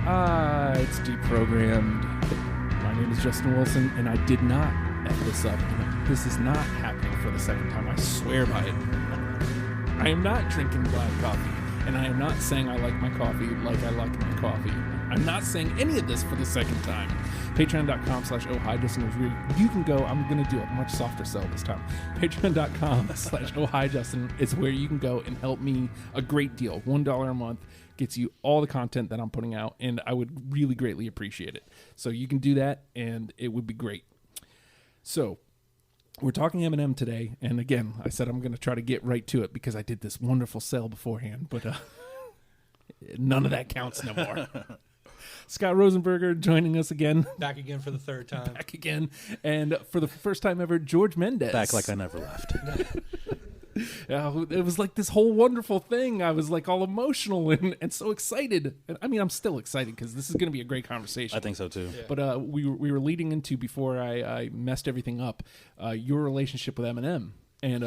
It's deprogrammed. My name is Justin Wilson, and I did not F this up. This is not happening for the second time. I swear by it. I am not drinking black coffee, and I am not saying I like my coffee like I like my coffee. I'm not saying any of this for the second time. Patreon.com/ohijustin is where you can go. I'm going to do a much softer sell this time. Patreon.com/ohijustin is where you can go and help me a great deal. $1 a month gets you all the content that I'm putting out, and I would really greatly appreciate it. So you can do that, and it would be great. So we're talking Eminem today, and again, I said I'm going to try to get right to it because I did this wonderful sell beforehand, but none of that counts no more. Scott Rosenberger joining us again. Back again for the third time. Back again. And for the first time ever, George Mendez. Back like I never left. It was like this whole wonderful thing. I was like all emotional and so excited. And I mean, I'm still excited because this is going to be a great conversation. I think so too. Yeah. But we were leading into, before I messed everything up, your relationship with Eminem. And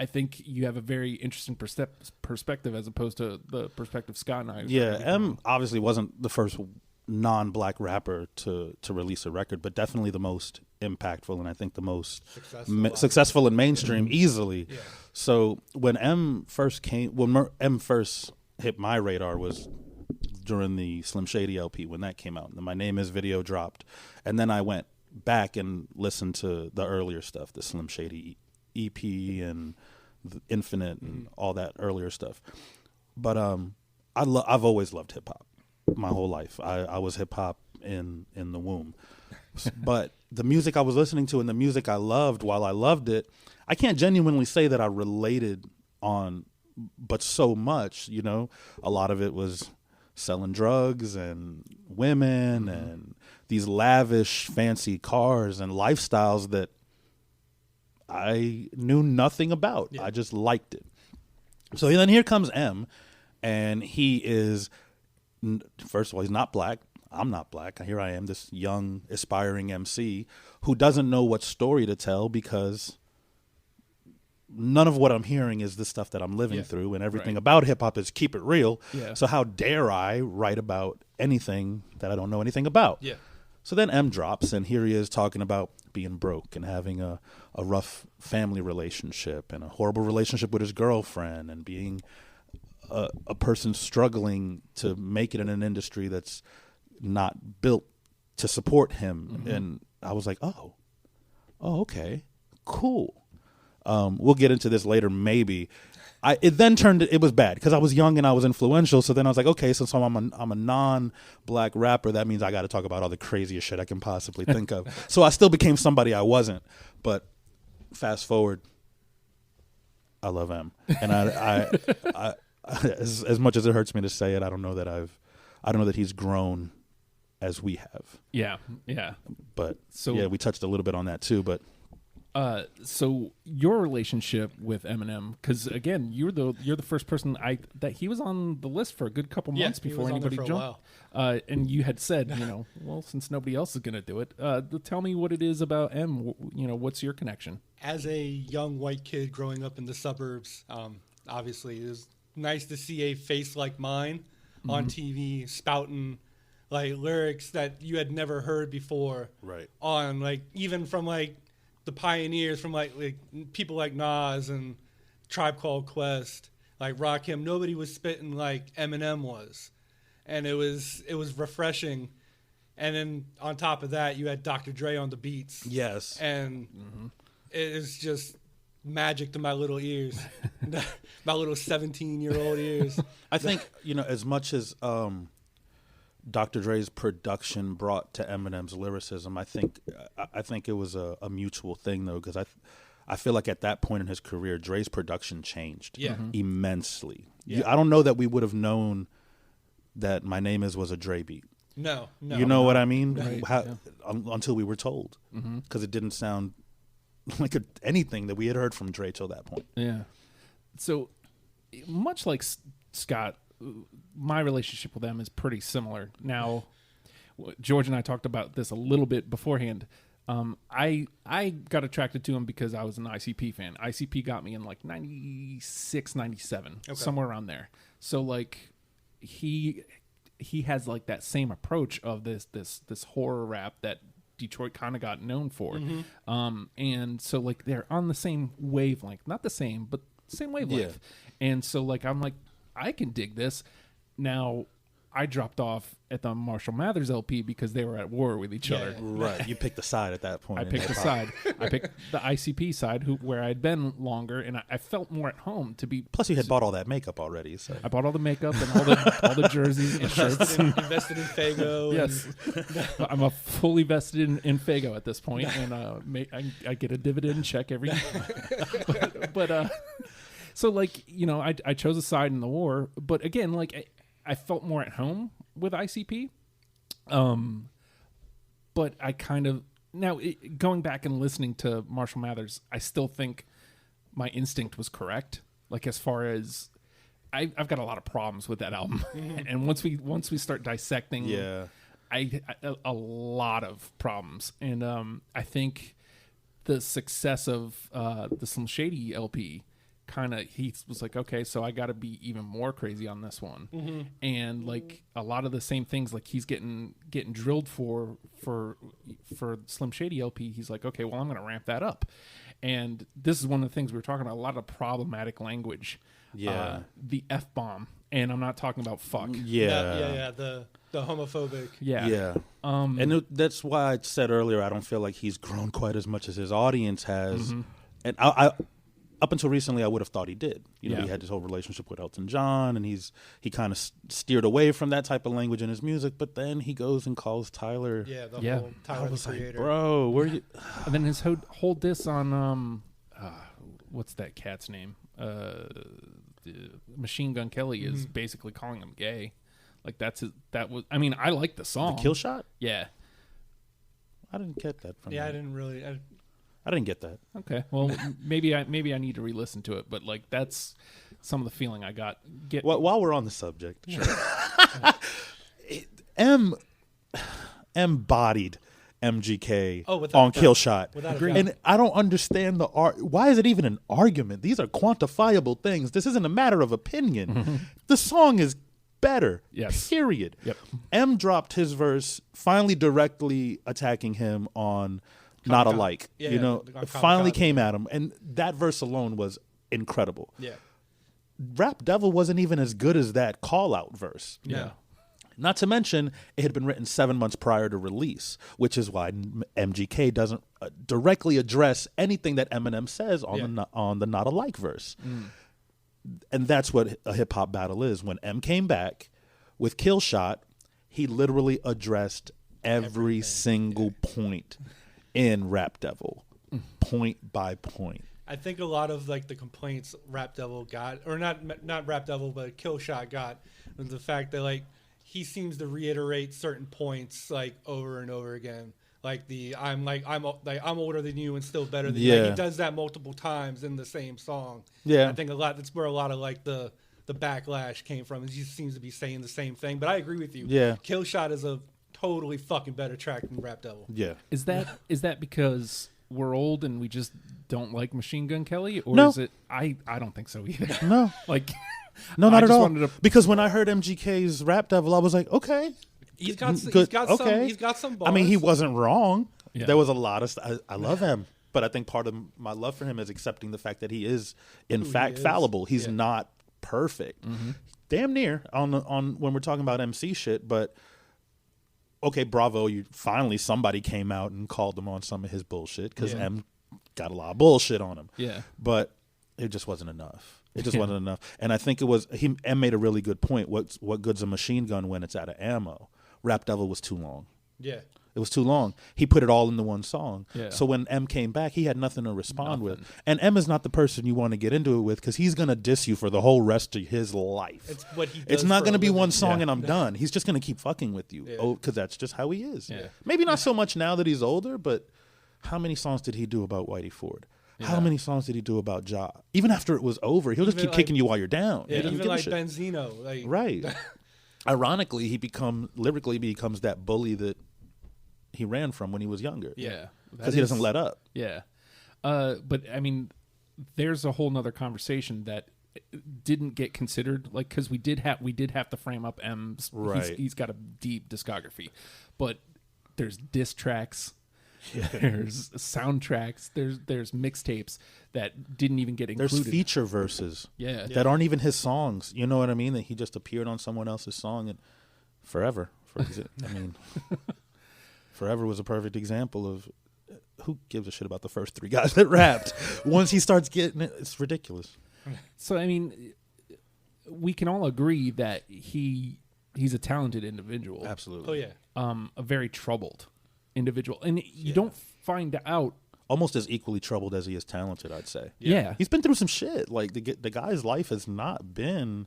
I think you have a very interesting perspective as opposed to the perspective Scott and I. Yeah, M obviously wasn't the first non-black rapper to release a record, but definitely the most impactful and I think the most successful in mainstream easily. Yeah. So when M first hit my radar was during the Slim Shady LP when that came out. And the My Name Is video dropped, and then I went back and listened to the earlier stuff, the Slim Shady EP and the Infinite and all that earlier stuff. But I've always loved hip hop my whole life. I was hip hop in the womb. But the music I was listening to and the music I loved, while I loved it, I can't genuinely say that I related on, but so much, you know, a lot of it was selling drugs and women and these lavish, fancy cars and lifestyles that I knew nothing about. Yeah. I just liked it. So then here comes M, and he is, first of all, he's not black. I'm not black. Here I am, this young, aspiring MC who doesn't know what story to tell because none of what I'm hearing is the stuff that I'm living through, and everything about hip-hop is keep it real. Yeah. So how dare I write about anything that I don't know anything about? Yeah. So then M drops, and here he is talking about being broke and having a rough family relationship and a horrible relationship with his girlfriend and being a person struggling to make it in an industry that's not built to support him. And I was like, oh, okay, cool. We'll get into this later, maybe. It was bad because I was young and I was influential. So then I was like, okay, so I'm a non-black rapper. That means I got to talk about all the craziest shit I can possibly think of. So I still became somebody I wasn't. But fast forward, I love M, and I as much as it hurts me to say it, I don't know that he's grown as we have. Yeah, yeah. But so yeah, we touched a little bit on that too. But so your relationship with Eminem, because again, you're the first person that he was on the list for a good couple months before anybody jumped. And you had said, well, since nobody else is going to do it, tell me what it is about M. What's your connection? As a young white kid growing up in the suburbs, obviously it was nice to see a face like mine on TV spouting like lyrics that you had never heard before. Right. On like even from like the pioneers, from like people like Nas and Tribe Called Quest, like Rakim. Nobody was spitting like Eminem was, and it was refreshing. And then on top of that, you had Dr. Dre on the beats. Yes, and it is just magic to my little ears, my little 17-year-old ears. I think as much as Dr. Dre's production brought to Eminem's lyricism, I think it was a mutual thing though, because I feel like at that point in his career, Dre's production changed immensely. Yeah. I don't know that we would have known that My Name Is was a Dre beat. No. You know what I mean? Right. Until we were told, because it didn't sound like anything that we had heard from Dre till that point. Yeah. So much like Scott, my relationship with them is pretty similar. Now, George and I talked about this a little bit beforehand. I got attracted to him because I was an ICP fan. ICP got me in like 96, 97, somewhere around there. So like he he has like that same approach of this horror rap that Detroit kind of got known for. And so like they're on the same wavelength, not the same, but same wavelength. And so like I'm like, I can dig this. Now I dropped off at the Marshall Mathers LP because they were at war with each other. Right. You picked a side at that point. I picked a side. I picked the ICP side, where I'd been longer, and I felt more at home to be. Plus, you had bought all that makeup already. So I bought all the makeup and all the jerseys and shirts. Invested in Fago. Yes, I'm a fully vested in Fago at this point, and I get a dividend check every year. But so like I chose a side in the war, but again like. I felt more at home with ICP, but I kind of going back and listening to Marshall Mathers, I still think my instinct was correct. Like as far as I've got a lot of problems with that album, and once we start dissecting, I a lot of problems, and I think the success of the Slim Shady LP. He was like, okay, so I got to be even more crazy on this one, and like a lot of the same things, like he's getting drilled for Slim Shady LP. He's like, okay, well I'm going to ramp that up, and this is one of the things we were talking about. A lot of problematic language, the F-bomb, and I'm not talking about fuck. The homophobic. And that's why I said earlier I don't feel like he's grown quite as much as his audience has, and I up until recently, I would have thought he did. He had this whole relationship with Elton John, and he kind of steered away from that type of language in his music. But then he goes and calls Tyler. Whole Tyler the Creator. Like, bro, where you? And then his whole diss on what's that cat's name? Machine Gun Kelly is basically calling him gay. Like that was. I mean, I like the song. The Kill Shot. Yeah. I didn't get that from. Yeah, I didn't really. I didn't get that. Okay, well, maybe I need to re-listen to it, but like that's some of the feeling I got. While we're on the subject, M embodied MGK on Kill Shot, and I don't understand why is it even an argument? These are quantifiable things. This isn't a matter of opinion. The song is better. Yes. Period. Yep. M dropped his verse, finally directly attacking him on. Not alike, finally came at him, and that verse alone was incredible. Yeah, Rap Devil wasn't even as good as that call out verse. Yeah, not to mention it had been written 7 months prior to release, which is why MGK doesn't directly address anything that Eminem says on the not alike verse, and that's what a hip hop battle is. When M came back with Kill Shot, he literally addressed every single point. In Rap Devil, point by point. I think a lot of like the complaints Rap Devil got, or not Rap Devil, but Kill Shot got, was the fact that like he seems to reiterate certain points like over and over again. Like I'm older than you and still better than you. Like, he does that multiple times in the same song. Yeah, I think that's where a lot of like the backlash came from. He just seems to be saying the same thing. But I agree with you. Yeah, Kill Shot is a totally fucking better track than Rap Devil. Yeah. Is that because we're old and we just don't like Machine Gun Kelly, or no. is it? I don't think so either. No, like, no, not at all. Because when I heard MGK's Rap Devil, I was like, okay, he's got some bars. I mean, he wasn't wrong. Yeah. There was a lot of. I love him, but I think part of my love for him is accepting the fact that he is, in fact, fallible. He's not perfect. Damn near on when we're talking about MC shit, but. Okay, bravo! Somebody came out and called him on some of his bullshit because M got a lot of bullshit on him. Yeah, but it just wasn't enough. It just wasn't enough. And I think it was M made a really good point. What good's a machine gun when it's out of ammo? Rap Devil was too long. Yeah, it was too long. He put it all into one song. Yeah. So when M came back, he had nothing to respond with. And M is not the person you want to get into it with because he's going to diss you for the whole rest of his life. It's what he does. It's not going to be one song and I'm done. He's just going to keep fucking with you. Yeah. Because that's just how he is. Yeah. Maybe not so much now that he's older, but how many songs did he do about Whitey Ford? Yeah. How many songs did he do about Ja? Even after it was over, he'll just keep kicking you while you're down. Yeah, even like Benzino. Right. Ironically, he lyrically becomes that bully that he ran from when he was younger. Yeah. Because he doesn't let up. Yeah. But I mean, there's a whole nother conversation that didn't get considered, like, because we did have to frame up M's. Right. He's got a deep discography, but there's diss tracks, there's soundtracks, there's mixtapes that didn't even get included. There's feature verses, Yeah. that aren't even his songs. You know what I mean? That he just appeared on someone else's song, and Forever. Forever was a perfect example of who gives a shit about the first three guys that rapped. Once he starts getting it, it's ridiculous. So I mean, we can all agree that he's a talented individual. Absolutely. Oh yeah. A very troubled individual, and you don't find out. Almost as equally troubled as he is talented, I'd say. Yeah. He's been through some shit. Like the guy's life has not been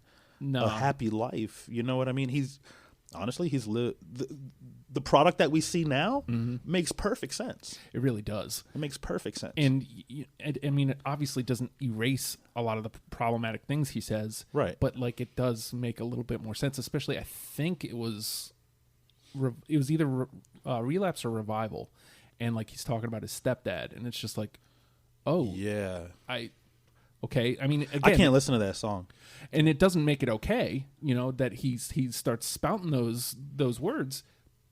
a happy life. You know what I mean? He's the product that we see now makes perfect sense. It really does. It makes perfect sense. And I mean, it obviously doesn't erase a lot of the problematic things he says, right? But like, it does make a little bit more sense. Especially, I think it was either Relapse or Revival, and like he's talking about his stepdad, and it's just like, oh yeah, okay. I mean, again, I can't listen to that song, and it doesn't make it okay. You know that he starts spouting those words,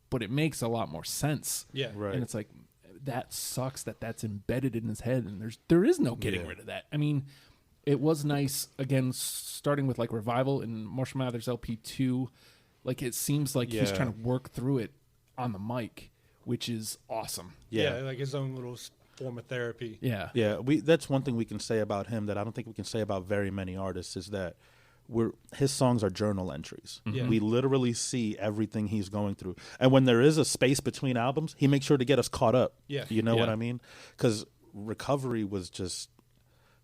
but it makes a lot more sense. Yeah, right. And it's like, that sucks that's embedded in his head, and there is no getting rid of that. I mean, it was nice, again, starting with like Revival and Marshall Mathers LP 2. Like, it seems like he's trying to work through it on the mic, which is awesome. Yeah, like his own little form of therapy. Yeah. Yeah, that's one thing we can say about him that I don't think we can say about very many artists, is that his songs are journal entries. Yeah. We literally see everything he's going through. And when there is a space between albums, he makes sure to get us caught up. Yeah. You know what I mean? Because Recovery was just,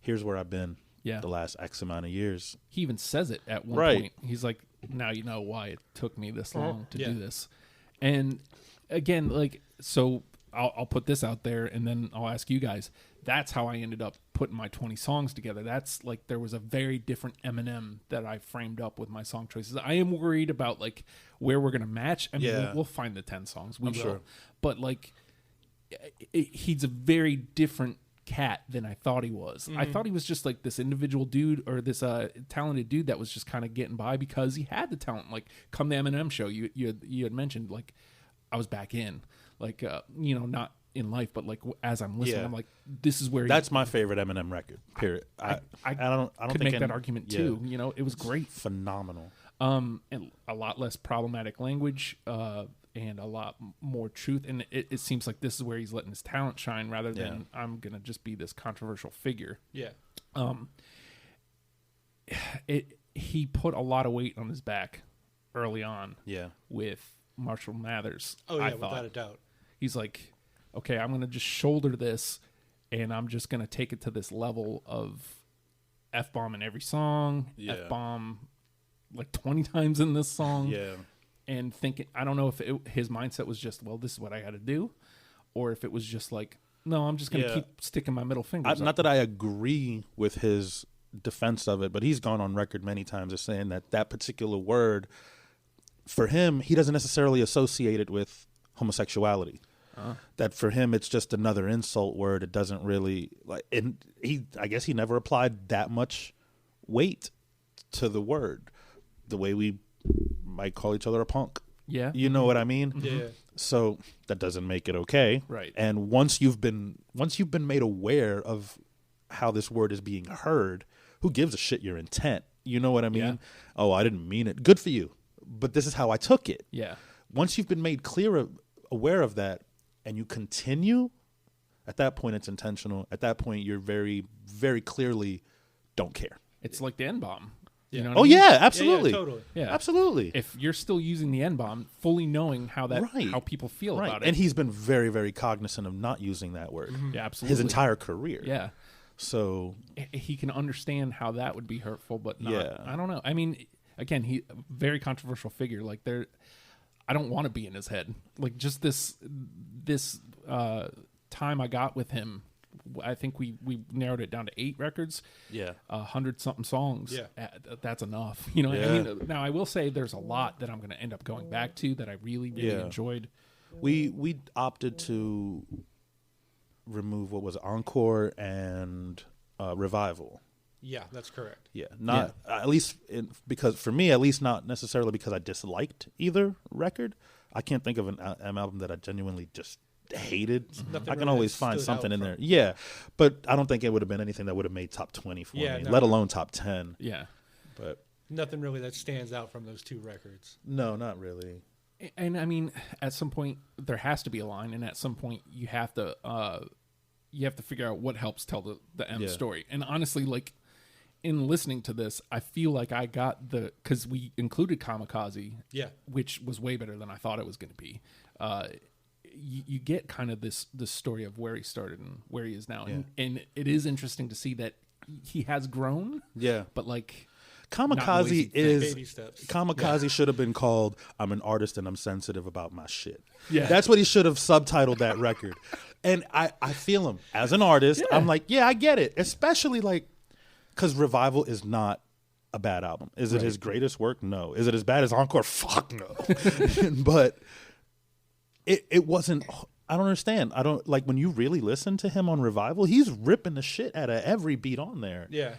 here's where I've been the last X amount of years. He even says it at one point. He's like, now you know why it took me this long to do this. And again, like, so I'll put this out there, and then I'll ask you guys. That's how I ended up putting my 20 songs together. That's like, there was a very different Eminem that I framed up with my song choices. I am worried about like where we're gonna match. I mean, we'll find the 10 songs. We will. Sure. But like, he's a very different cat than I thought he was. I thought he was just like this individual dude, or this talented dude that was just kind of getting by because he had the talent. Like, come the Eminem show, you had mentioned, like, I was back in, like, not in life, but like as I'm listening, I'm like, this is where that's my favorite Eminem record. Period. I don't could think make that argument too. You know, it was great, phenomenal. And a lot less problematic language, and a lot more truth. And it seems like this is where he's letting his talent shine, rather than I'm gonna just be this controversial figure. Yeah. He put a lot of weight on his back early on. Yeah. With Marshall Mathers. Oh yeah, without a doubt. He's like, okay, I'm gonna just shoulder this, and I'm just gonna take it to this level of F-bomb in every song, F-bomb like 20 times in this song. Yeah. And thinking, I don't know if his mindset was just, well, this is what I got to do, or if it was just like, no, I'm just going to keep sticking my middle finger. Not that I agree with his defense of it, but he's gone on record many times as saying that particular word, for him, he doesn't necessarily associate it with homosexuality. That for him, it's just another insult word. It doesn't really, like, and I guess he never applied that much weight to the word, the way we might call each other a punk. Yeah. You know what I mean? Yeah. So that doesn't make it okay. Right. And once you've been made aware of how this word is being heard, who gives a shit your intent? You know what I mean? Yeah. Oh, I didn't mean it. Good for you. But this is how I took it. Yeah. Once you've been made aware of that, and you continue, at that point it's intentional. At that point, you're very, very clearly don't care. It's like the N-bomb. You know what I mean? Yeah, absolutely. Yeah, totally. Yeah. Absolutely. If you're still using the N-bomb, fully knowing how people feel about it. And he's been very, very cognizant of not using that word. Yeah, absolutely. His entire career. Yeah. So he can understand how that would be hurtful, but not. Yeah. I don't know. I mean, again, he very controversial figure. Like, I don't want to be in his head. Like, just this time I got with him, I think we narrowed it down to 8 records. Yeah. 100-something songs. Yeah. That's enough. You know what Yeah. I mean? Now, I will say there's a lot that I'm going to end up going back to that I really, really enjoyed. We opted to remove what was Encore and Revival. Yeah, that's correct. Yeah, not at least because for me, at least not necessarily because I disliked either record. I can't think of an album that I genuinely just hated. Nothing I can really always that find stood something out in from- there. Yeah, but I don't think it would have been anything that would have made top 20 for me, let alone top 10. Yeah. But Nothing really that stands out from those two records. no, not really. And I mean, at some point there has to be a line, and at some point you have to figure out what helps tell the M story. And honestly, like in listening to this, I feel like I got because we included Kamikaze, which was way better than I thought it was going to be. You get kind of this story of where he started and where he is now, and it is interesting to see that he has grown. Yeah, but like. Kamikaze should have been called "I'm an artist and I'm sensitive about my shit." Yeah, that's what he should have subtitled that record. And I feel him as an artist. Yeah. I'm like, yeah, I get it. Especially like, because Revival is not a bad album. Is it his greatest work? No. Is it as bad as Encore? Fuck no. But it wasn't. I don't understand. I don't like when you really listen to him on Revival. He's ripping the shit out of every beat on there. Yeah,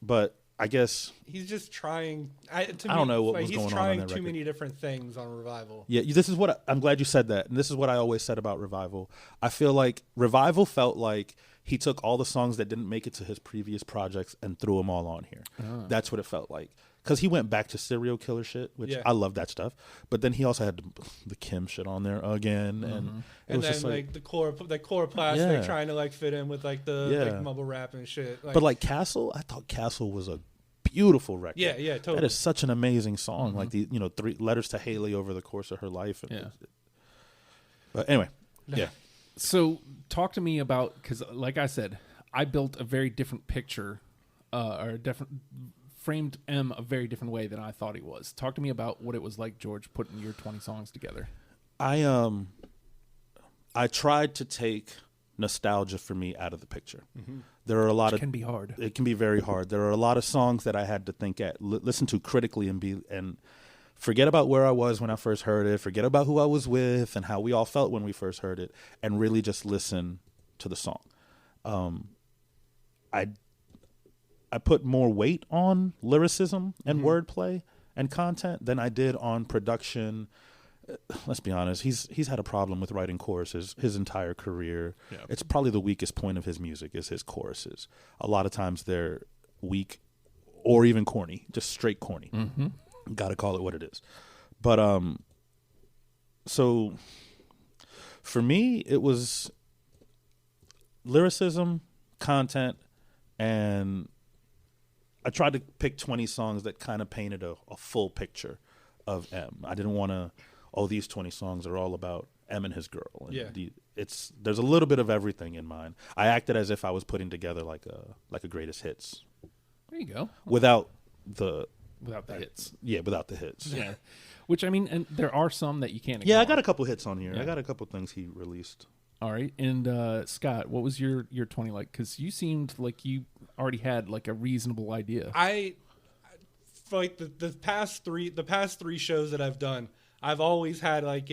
but. I guess he's just trying. I don't know what was going on. He's trying too many different things on Revival. Yeah, this is what I'm glad you said that. And this is what I always said about Revival. I feel like Revival felt like he took all the songs that didn't make it to his previous projects and threw them all on here. That's what it felt like. Because he went back to serial killer shit, which I love that stuff. But then he also had the Kim shit on there again, and it was then just like the Chloroplast, trying to like fit in with like the like, mumble rap and shit. But like Castle, I thought Castle was a beautiful record. Yeah, totally. That is such an amazing song. Like the 3 letters to Haley over the course of her life. But anyway, yeah. So talk to me about, because like I said, I built a very different picture, framed M a very different way than I thought he was. Talk to me about what it was like, George, putting your 20 songs together. I tried to take nostalgia for me out of the picture. There are a lot Which can be hard. It can be very hard. There are a lot of songs that I had to think listen to critically and forget about where I was when I first heard it, forget about who I was with and how we all felt when we first heard it, and really just listen to the song. I put more weight on lyricism and wordplay and content than I did on production. Let's be honest, he's had a problem with writing choruses his entire career. Yeah. It's probably the weakest point of his music is his choruses. A lot of times they're weak or even corny, just straight corny. Got to call it what it is. But so for me, it was lyricism, content, and I tried to pick 20 songs that kind of painted a full picture of M. I didn't want to, these 20 songs are all about M and his girl. And there's a little bit of everything in mine. I acted as if I was putting together like a greatest hits. There you go. Without the hits. Yeah, without the hits. Yeah. Which, I mean, and there are some that you can't ignore. Yeah, I got a couple hits on here. Yeah. I got a couple things he released. All right. And Scott, what was your 20 like? Because you seemed like you already had like a reasonable idea. For like the past three shows that I've done, I've always had like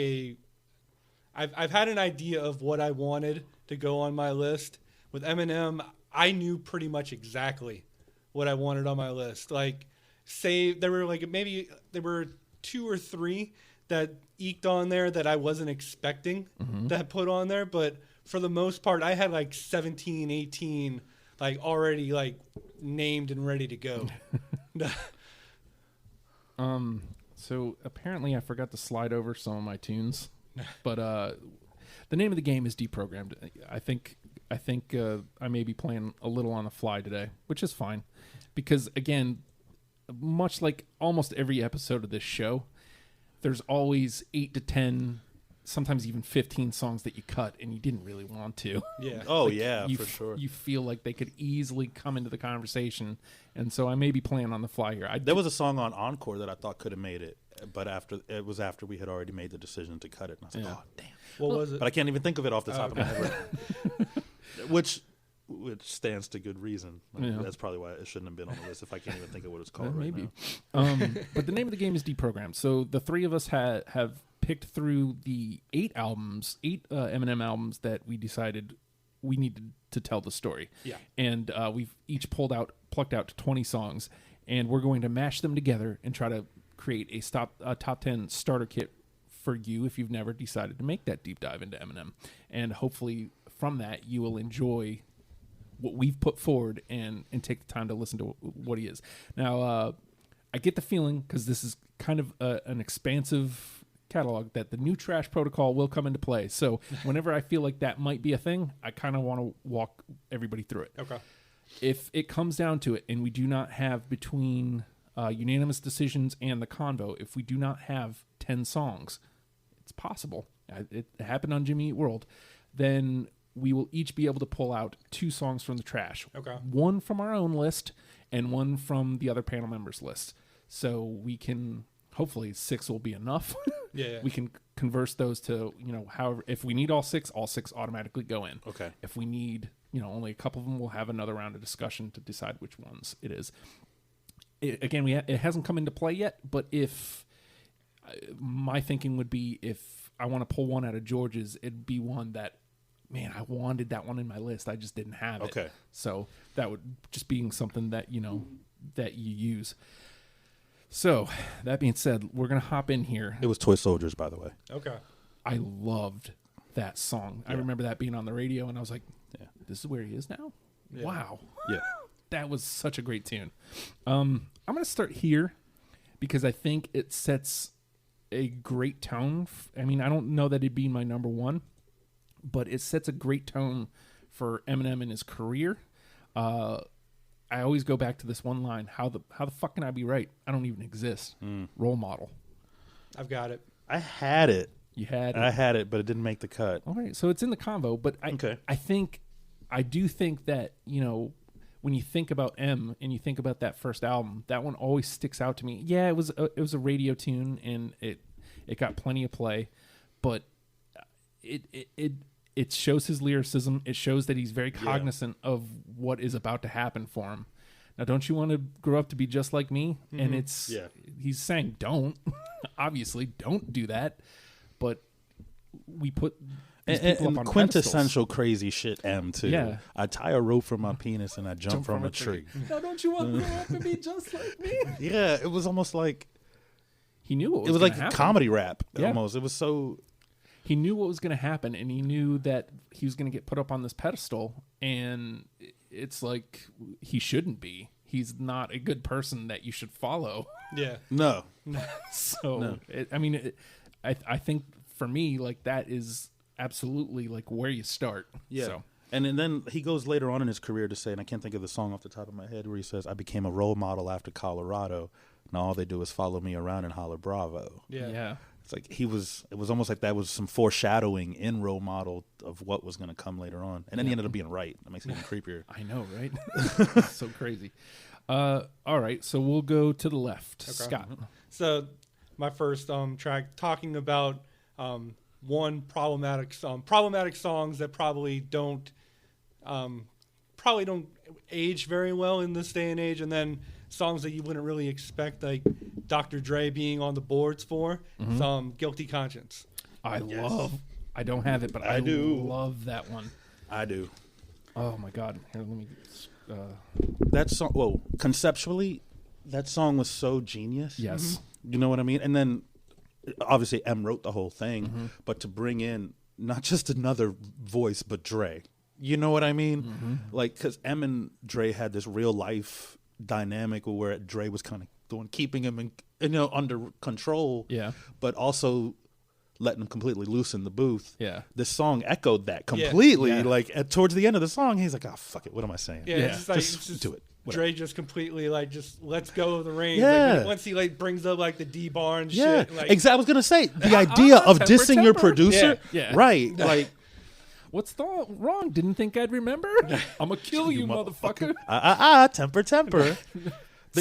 I've had an idea of what I wanted to go on my list. With Eminem, I knew pretty much exactly what I wanted on my list. Like, say there were 2 or 3 that eked on there that I wasn't expecting that put on there, but for the most part, I had like 17, 18 like already like named and ready to go. So apparently I forgot to slide over some of my tunes, but the name of the game is Deprogrammed. I think I may be playing a little on the fly today, which is fine, because again, much like almost every episode of this show, there's always 8 to 10, sometimes even 15 songs that you cut and you didn't really want to. Yeah. Oh, like, for sure. You feel like they could easily come into the conversation, and so I may be playing on the fly here. There was a song on Encore that I thought could have made it, but after we had already made the decision to cut it, and I was like, oh, damn. What was it? But I can't even think of it off the top of my head. Which stands to good reason. That's probably why it shouldn't have been on the list if I can't even think of what it's called right maybe. now. But the name of the game is Deprogrammed. So the 3 of us have picked through the 8 Eminem albums that we decided we needed to tell the story. Yeah. And we've each pulled out plucked out 20 songs, and we're going to mash them together and try to create a top 10 starter kit for you if you've never decided to make that deep dive into Eminem. And hopefully from that you will enjoy what we've put forward and take the time to listen to what he is. Now, I get the feeling, because this is kind of an expansive catalog, that the new trash protocol will come into play. So whenever I feel like that might be a thing, I kind of want to walk everybody through it. Okay. If it comes down to it and we do not have, between unanimous decisions and the convo, if we do not have 10 songs, it's possible. It happened on Jimmy Eat World. Then we will each be able to pull out 2 songs from the trash. Okay. One from our own list and one from the other panel members' list. So we can, hopefully 6 will be enough. Yeah. We can converse those to, however, if we need all 6 automatically go in. Okay. If we need, only a couple of them, we'll have another round of discussion to decide which ones it is. It hasn't come into play yet, but if my thinking would be, if I want to pull one out of George's, it'd be one that, man, I wanted that one in my list. I just didn't have it. Okay. So that would just being something that, that you use. So that being said, we're going to hop in here. It was Toy Soldiers, by the way. Okay. I loved that song. Yeah. I remember that being on the radio, and I was like, this is where he is now? Yeah. Wow. Yeah. That was such a great tune. I'm going to start here because I think it sets a great tone. I don't know that it'd be my number one, but it sets a great tone for Eminem in his career. I always go back to this one line: how the fuck can I be right? I don't even exist. Role model. I've got it. I had it. You had it. I had it, but it didn't make the cut. All right, so it's in the combo. But I do think that, when you think about M and you think about that first album, that one always sticks out to me. Yeah, it was a radio tune, and it got plenty of play, but it shows his lyricism. It shows that he's very cognizant of what is about to happen for him. Now, don't you want to grow up to be just like me? Mm-hmm. And he's saying, don't. Obviously, don't do that. But we put these people up on quintessential pedestals. Crazy shit M, too. Yeah. I tie a rope from my penis and I jump from a tree. Now, don't you want to grow up and be just like me? Yeah, it was almost like... He knew what was It was like happen. A comedy rap, almost. It was so... He knew what was going to happen, and he knew that he was going to get put up on this pedestal, and it's like, he shouldn't be. He's not a good person that you should follow. Yeah. No. So, no. I think for me, like, that is absolutely like where you start. Yeah. So. And then he goes later on in his career to say, and I can't think of the song off the top of my head, where he says, I became a role model after Colorado. Now all they do is follow me around and holler bravo. Yeah. It's like it was almost like that was some foreshadowing in Role Model of what was going to come later on. And then he ended up being right. That makes it even creepier. I know, right? So crazy. All right, so we'll go to the left. Okay. Scott. So my first track, talking about problematic songs that probably don't age very well in this day and age, and then songs that you wouldn't really expect, like Dr. Dre being on the boards for, some Guilty Conscience. I don't have it, but I do love that one. I do. Oh my God. Here, let me that song, well, conceptually, that song was so genius. Yes. You know what I mean? And then obviously M wrote the whole thing, but to bring in not just another voice, but Dre. You know what I mean? Like, because M and Dre had this real life dynamic where Dre was kind of keeping him under control, but also letting him completely loose in the booth. Yeah, this song echoed that completely. Yeah. Like towards the end of the song, he's like, "Oh fuck it, what am I saying? It's just do it." Dre just completely just lets go of the reins. Yeah. Like, once he brings up like the D bar and shit. Like, exactly. I was gonna say the idea of dissing your producer, right? Like. What's wrong? Didn't think I'd remember? I'm gonna kill you, motherfucker. Temper.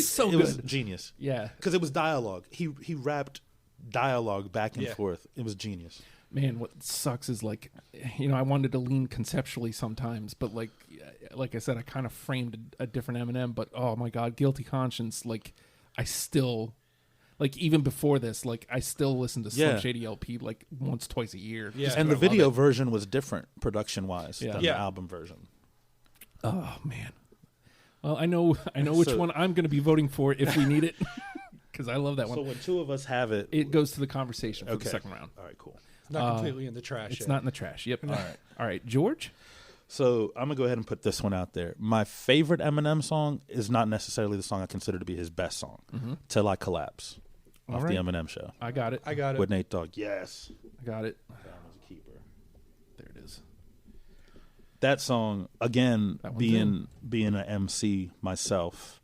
So it was genius. Yeah, because it was dialogue. He rapped dialogue back and forth. It was genius. Man, what sucks is like, I wanted to lean conceptually sometimes, but like I said, I kind of framed a different Eminem. But oh my God, Guilty Conscience. Like, I still. Like, even before this, like, I still listen to Slim Shady LP, like, once, twice a year. Yeah. And the video version was different production-wise than the album version. Oh, man. Well, I know which one I'm going to be voting for if we need it, because I love that one. So when two of us have it, It goes to the conversation for the second round. All right, cool. It's not completely in the trash. It's yet. not in the trash. Yep. All right, George. So I'm gonna go ahead and put this one out there. My favorite Eminem song is not necessarily the song I consider to be his best song. "Till I Collapse" off the Eminem Show. I got it. With Nate Dogg. Yes, I got it. that was a keeper. There it is. That song again, That one's being an MC myself,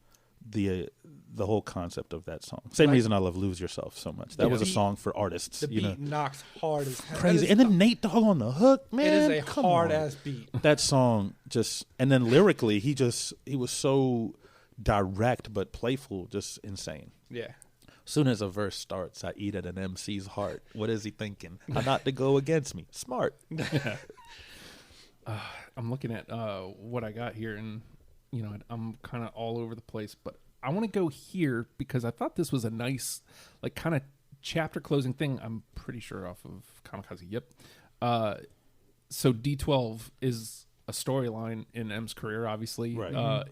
the whole concept of that song. Same reason I love "Lose Yourself" so much. That was a song for artists. The beat knocks hard as hell. Crazy, and then Nate Dogg on the hook, man. It is a hard ass beat. That song just, and then lyrically, he was so direct but playful, just insane. Yeah. Soon as a verse starts, I eat at an MC's heart. What is he thinking? Not to go against me. Smart. I'm looking at what I got here, and I'm kind of all over the place, but I want to go here because I thought this was a nice, like, kind of chapter closing thing. I'm pretty sure off of Kamikaze. Yep. So D12 is a storyline in M's career, obviously. Right.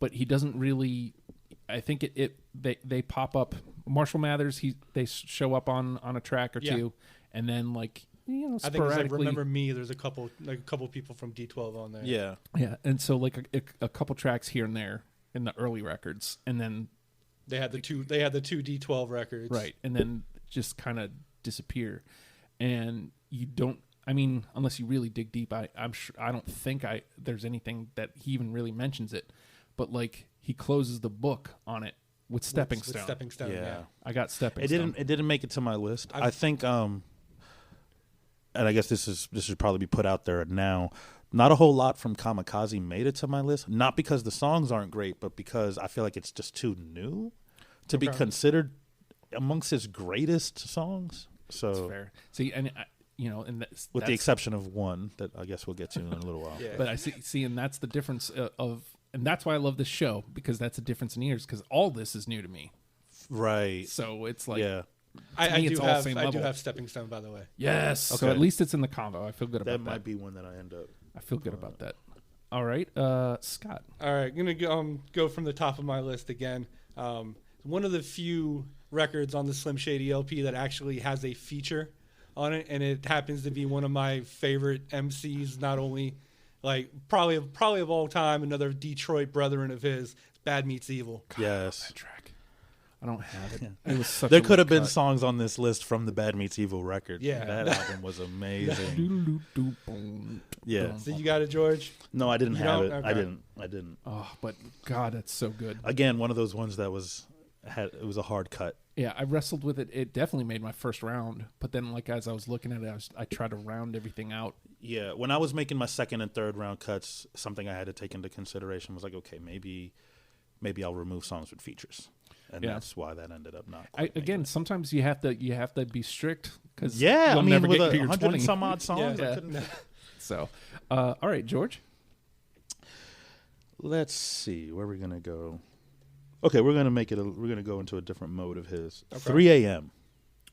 But he doesn't really. I think they pop up. Marshall Mathers, they show up on a track or two, and then sporadically. I think it's like Remember Me. There's a couple people from D12 on there. Yeah. And so a couple tracks here and there in the early records, and then they had the two D12 records, right, and then just kind of disappear, and you don't. I mean, unless you really dig deep, I'm sure I don't think there's anything that he even really mentions it, but he closes the book on it with Stepping Stone. With Stepping Stone, yeah. I got Stepping Stone. It didn't make it to my list. I think and I guess this should probably be put out there now. Not a whole lot from Kamikaze made it to my list. Not because the songs aren't great, but because I feel like it's just too new to be considered amongst his greatest songs. So that's fair. See, and with the exception of one that I guess we'll get to in a little while. Yeah. But I see, and that's the difference and that's why I love this show, because that's a difference in years. Because all this is new to me, right? So it's like, yeah. I do have Stepping Stone, by the way. Yes. Okay. So at least it's in the combo. I feel good about that. That might be one that I end up. I feel good about that. All right, Scott. All right, I'm gonna go from the top of my list again. One of the few records on the Slim Shady LP that actually has a feature on it, and it happens to be one of my favorite MCs. Not only probably of all time, another Detroit brethren of his, Bad Meets Evil. Yes. That track. I don't have it. It was such There a could have cut. been songs on this list from the Bad Meets Evil record. Yeah. That album was amazing. Yeah. So you got it, George? No, I didn't have it. Okay. I didn't. Oh, but God, that's so good. Again, one of those ones that it was a hard cut. Yeah, I wrestled with it. It definitely made my first round, but then as I was looking at it, I tried to round everything out. Yeah, when I was making my second and third round cuts, something I had to take into consideration was okay, maybe I'll remove songs with features, and that's why that ended up not. Sometimes you have to be strict because you'll never with get to 100 your 20 and some odd songs. Yeah. So, all right, George. Let's see where we're gonna go. Okay, we're gonna go into a different mode of his. Okay. 3 a.m.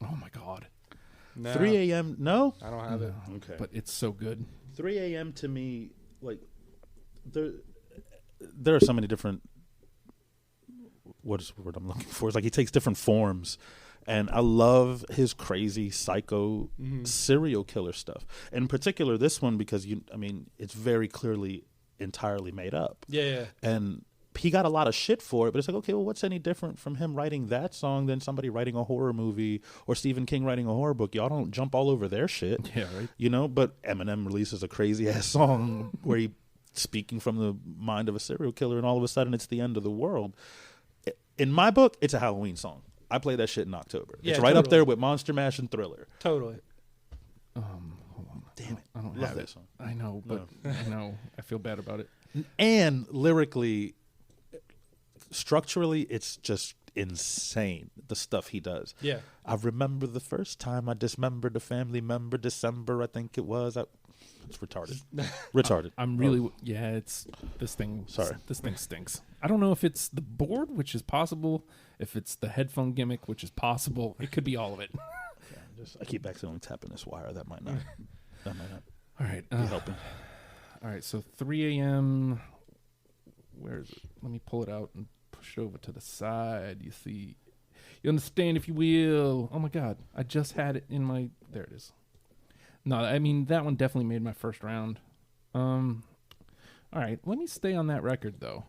Oh my God. No, 3 a.m. No, I don't have it. Okay, But it's so good. 3 a.m. to me, there are so many different. What is the word I'm looking for? It's he takes different forms, and I love his crazy psycho serial killer stuff. In particular, this one because it's very clearly entirely made up. Yeah. And he got a lot of shit for it, but it's okay, well, what's any different from him writing that song than somebody writing a horror movie or Stephen King writing a horror book? Y'all don't jump all over their shit. Yeah, right. But Eminem releases a crazy-ass song where he speaking from the mind of a serial killer, and all of a sudden it's the end of the world. In my book, it's a Halloween song. I play that shit in October. Yeah, it's right up there with Monster Mash and Thriller. Totally. Hold on. Damn it. I don't Love have that it. song. I know, but I know. I feel bad about it. And lyrically, structurally, it's just insane, the stuff he does. Yeah. I remember the first time I dismembered a family member, December, I think it was. It's retarded. Retarded. I'm really it's this thing. Sorry. This thing stinks. I don't know if it's the board, which is possible. If it's the headphone gimmick, which is possible. It could be all of it. I keep accidentally tapping this wire. That might not. All right. Be helping. All right. So 3 a.m. where is it? Let me pull it out and push it over to the side. You see, you understand, if you will. Oh my God, I just had it in my. There it is. No, I mean that one definitely made my first round. All right, let me stay on that record though.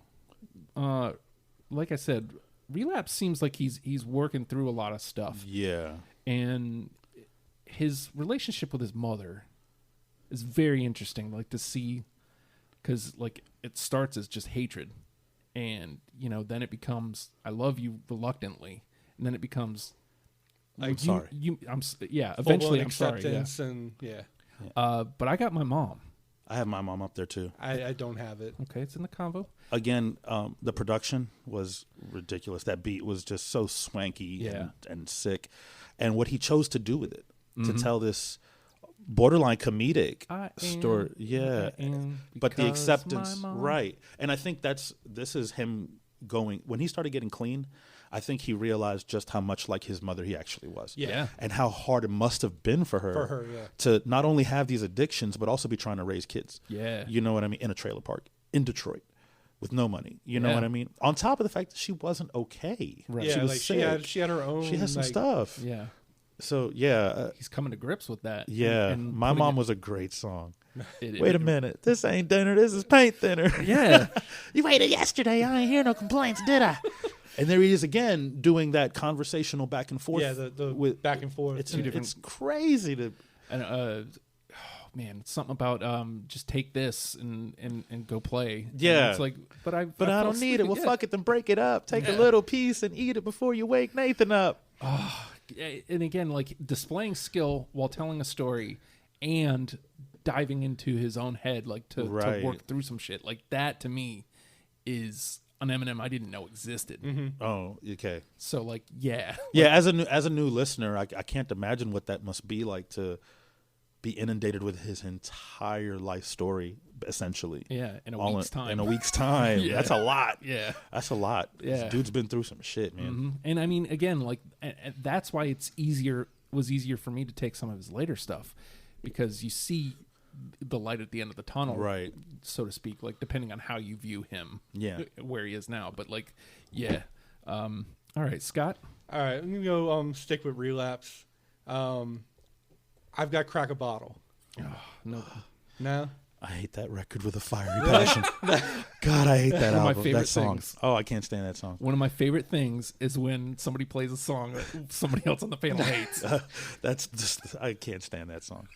Like I said, Relapse seems like he's working through a lot of stuff. Yeah, and his relationship with his mother is very interesting. Like to see, because like it starts as just hatred, and then it becomes I love you reluctantly, and then it becomes I'm sorry. Eventually I'm sorry. Yeah. And yeah. But I got my mom. I have my mom up there too. I don't have it. Okay, it's in the convo. Again, the production was ridiculous. That beat was just so swanky and sick. And what he chose to do with it, to tell this borderline comedic story. Yeah. But the acceptance, right. And I think this is him going, when he started getting clean, I think he realized just how much like his mother he actually was. Yeah. And how hard it must have been for her, to not only have these addictions, but also be trying to raise kids. Yeah. You know what I mean? In a trailer park in Detroit with no money. You know what I mean? On top of the fact that she wasn't okay. Right. Yeah, she was like sick. she had her own. She had some stuff. Yeah. So, yeah. He's coming to grips with that. Yeah. And My Mom was a great song. Wait a minute. This ain't dinner. This is paint thinner. Yeah. You waited yesterday. I ain't hear no complaints, did I? And there he is again doing that conversational back and forth. Yeah, the back and forth. It's crazy to. And man, it's something about just take this and go play. Yeah, and it's like, but I don't need it. Well, fuck it, then break it up. Take a little piece and eat it before you wake Nathan up. And again, like displaying skill while telling a story and diving into his own head, like to work through some shit. Like that to me is an Eminem I didn't know existed. Mm-hmm. Oh, okay. So like, yeah. Yeah, as a new listener, I can't imagine what that must be like to be inundated with his entire life story, essentially. Yeah, in a week's time. In a week's time. Yeah. That's a lot. Yeah. That's a lot. Yeah. This dude's been through some shit, man. Mm-hmm. And I mean, again, like that's why was easier for me to take some of his later stuff, because you see the light at the end of the tunnel, right, so to speak, like depending on how you view him, where he is now. But like, yeah. All right, Scott. All right, I'm gonna go stick with Relapse. I've got Crack a Bottle. No. I hate that record with a fiery passion. God, I hate that album. One of my favorite that song. things. Oh, I can't stand that song. One of my favorite things is when somebody plays a song that somebody else on the panel hates. That's just, I can't stand that song.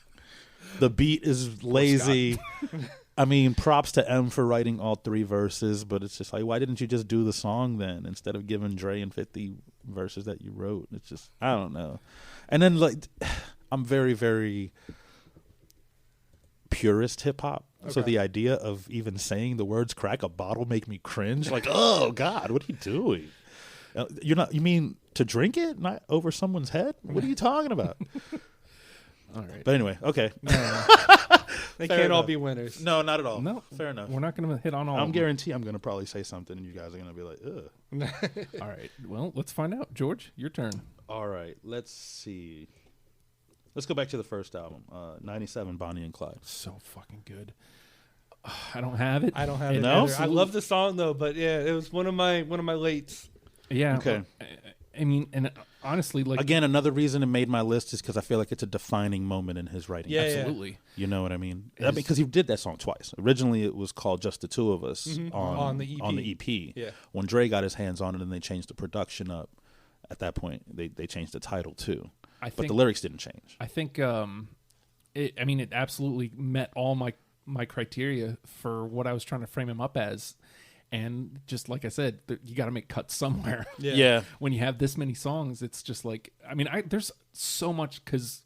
The beat is lazy. I mean, props to M for writing all 3 verses, but it's just like, why didn't you just do the song then instead of giving Dre and 50 verses that you wrote? It's just, I don't know. And then like, I'm very, very purist hip hop. Okay. So the idea of even saying the words "crack a bottle" make me cringe. Like, oh God, what are you doing? You mean to drink it, not over someone's head? What are you talking about? All right. But anyway, okay. They can't all be winners. No, not at all. No, fair enough. We're not going to hit on all. I'm guarantee I'm going to probably say something, and you guys are going to be like, ugh. All right. Well, let's find out. George, your turn. All right. Let's see. Let's go back to the first album, 97, Bonnie and Clyde. So fucking good. I don't have it. I don't have it either. I love the song though, but yeah, it was one of my lates. Yeah. Okay. I mean, and honestly, like again, another reason it made my list is because I feel like it's a defining moment in his writing. Yeah, absolutely. Yeah. You know what I mean? Because he did that song twice. Originally, it was called "Just the Two of Us" on the EP. On the EP. Yeah. When Dre got his hands on it, and they changed the production up. At that point, they changed the title too. But the lyrics didn't change. I think. It absolutely met all my criteria for what I was trying to frame him up as. And just like I said, you got to make cuts somewhere. Yeah. When you have this many songs, it's just like, I mean, there's so much because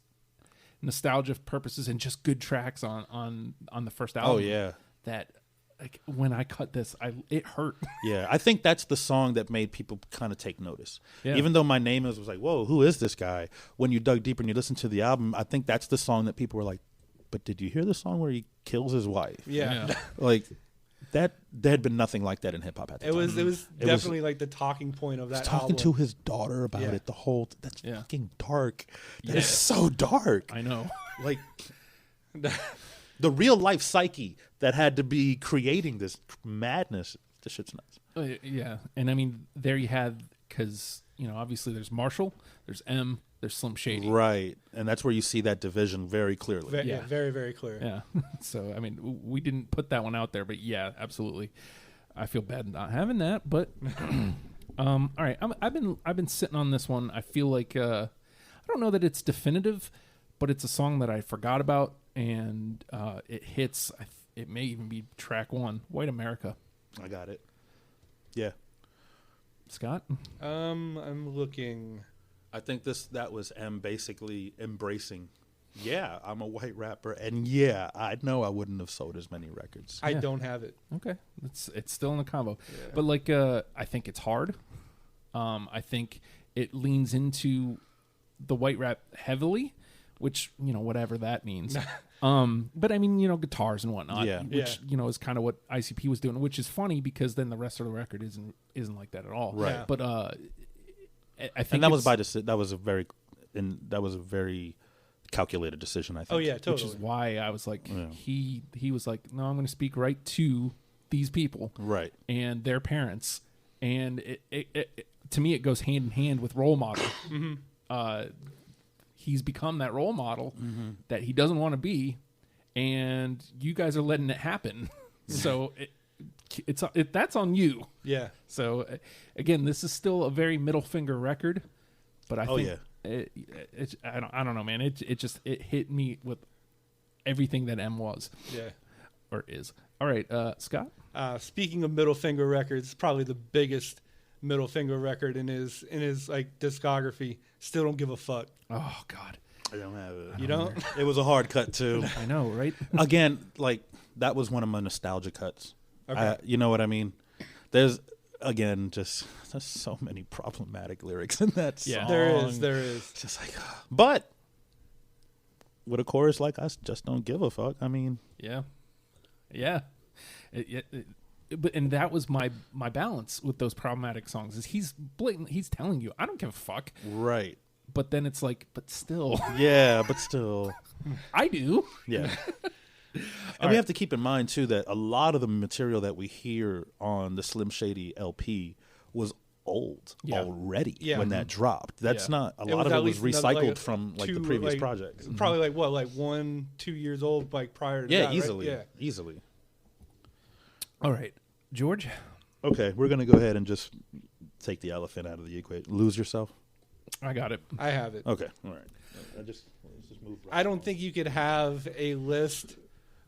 nostalgia purposes and just good tracks on the first album. Oh yeah. That like when I cut this, it hurt. Yeah, I think that's the song that made people kind of take notice. Yeah. Even though My Name was like, whoa, who is this guy? When you dug deeper and you listened to the album, I think that's the song that people were like, but did you hear the song where he kills his wife? Yeah. Like that, there had been nothing like that in hip hop at the time. It was definitely like the talking point of that talking album. to his daughter about it. The whole that's fucking dark. That is so dark. I know. Like the real life psyche that had to be creating this madness. This shit's nuts. Yeah, and I mean, there you had, because, you know, obviously there's Marshall, there's M, there's Slim Shady. Right, and that's where you see that division very clearly. Yeah, very, very clear. Yeah. So, I mean, we didn't put that one out there, but yeah, absolutely. I feel bad not having that, but all right. I've been sitting on this one. I feel like I don't know that it's definitive, but it's a song that I forgot about, and it hits. It may even be track one. White America. I got it. Yeah. Scott? I'm looking. I think that was M basically embracing. Yeah, I'm a white rapper, and yeah, I know I wouldn't have sold as many records. I don't have it. Okay, it's still in the combo, Yeah. but like I think it's hard. I think it leans into the white rap heavily, which, you know, whatever that means. But I mean, you know, guitars and whatnot, which you know is kind of what ICP was doing, which is funny because then the rest of the record isn't like that at all. Right. Yeah. But I think And that was that was a very calculated decision, I think. Oh yeah, totally. which is why I was like, he was like, no, I'm going to speak right to these people, Right. and their parents, and it to me it goes hand in hand with role model. He's become that role model that he doesn't want to be, and you guys are letting it happen. So that's on you. Yeah. So again, this is still a very middle finger record, but I think I don't know, man. It hit me with everything that M was. Yeah. Or is. All right, Scott? Speaking of middle finger records, probably the biggest middle finger record in his like discography. Still don't give a fuck. Oh God, I don't have it. You don't? It was a hard cut too. I know, right? Again, like that was one of my nostalgia cuts. Okay. You know what I mean? There's so many problematic lyrics in that song. Yeah. There is. It's just like, but with a chorus like "I just don't give a fuck," I mean, Yeah. But and that was my balance with those problematic songs is he's blatant. He's telling you, I don't give a fuck. right? But then it's like, but still, Yeah, but still, I do. yeah. And we have to keep in mind too that a lot of the material that we hear on the Slim Shady LP was old already when that dropped. That's not a lot of it was recycled from like the previous projects. Probably like what, like 1-2 years old, like prior to that, right? Easily. Yeah, Easily. All right, George. Okay, we're gonna go ahead and just take the elephant out of the equation. Lose yourself. I got it. I have it. Okay, all right. Let's just move. Right I don't think you could have a list,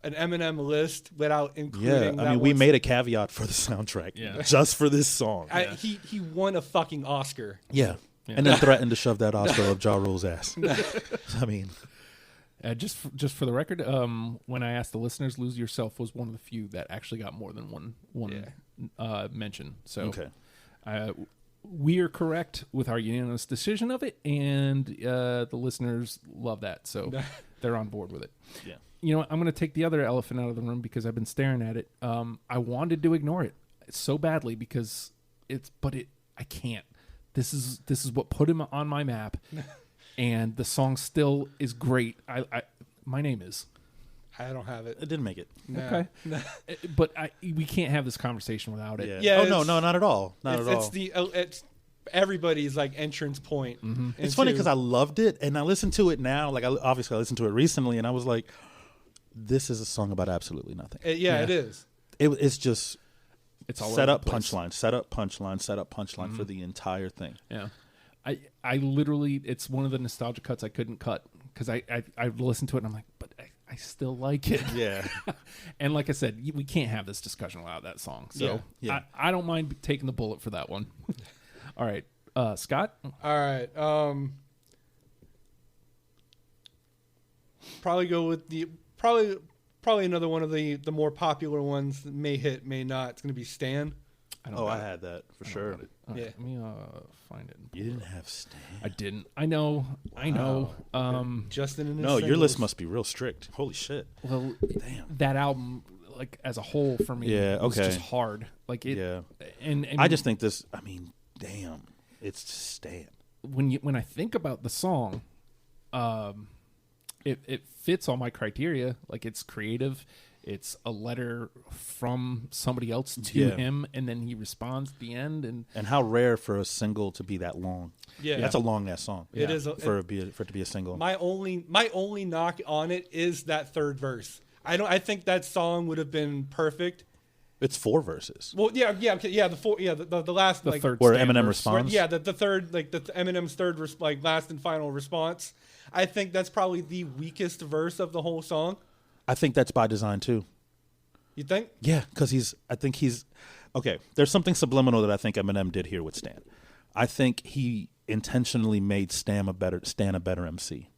an Eminem list, without including. Yeah, I mean, we made a caveat for the soundtrack, just for this song. He won a fucking Oscar. Yeah. And then threatened to shove that Oscar up Ja Rule's ass. I mean, just for the record, when I asked the listeners, "Lose Yourself" was one of the few that actually got more than one mention. So, we are correct with our unanimous decision of it, and the listeners love that, so they're on board with it. Yeah. You know what? I'm going to take the other elephant out of the room because I've been staring at it. I wanted to ignore it so badly because I can't. This is what put him on my map, and the song still is great. My name is. I don't have it. It didn't make it. No. Okay, but we can't have this conversation without it. Yeah, oh no, not at all. Not at all. It's everybody's like entrance point. Mm-hmm. It's funny because I loved it, and I listened to it now. Like, I listened to it recently, and I was like, "This is a song about absolutely nothing." It is. It's just It's all set over up the place. punchline, set up punchline, set up punchline for the entire thing. Yeah. I literally, it's one of the nostalgia cuts I couldn't cut because I listened to it and I'm like, but I still like it. Yeah. And like I said, we can't have this discussion without that song. So I don't mind taking the bullet for that one. All right. Scott? All right. Probably go with probably another one of the more popular ones that may hit, may not. It's going to be Stan. I had that for sure. Right, Yeah. let me find it. You didn't have Stan. I didn't. I know. Justin and his No, your singles. list must be real strict. Holy shit. Well, Damn. that album, like as a whole, for me, was just hard. Like it. Yeah. And I just think this. I mean, damn, it's Stan. When I think about the song, it fits all my criteria. Like it's creative, it's a letter from somebody else to him, and then he responds at the end. And how rare for a single to be that long. Yeah, that's a long ass song. It is for it to be a single. My only knock on it is that third verse. I think that song would have been perfect. It's 4 verses. Well, the last the like third where stand Eminem verse. responds. the third like the Eminem's third last and final response. I think that's probably the weakest verse of the whole song. I think that's by design too. You think? Yeah, because I think he's okay. There's something subliminal that I think Eminem did here with Stan. I think he intentionally made Stan a better MC.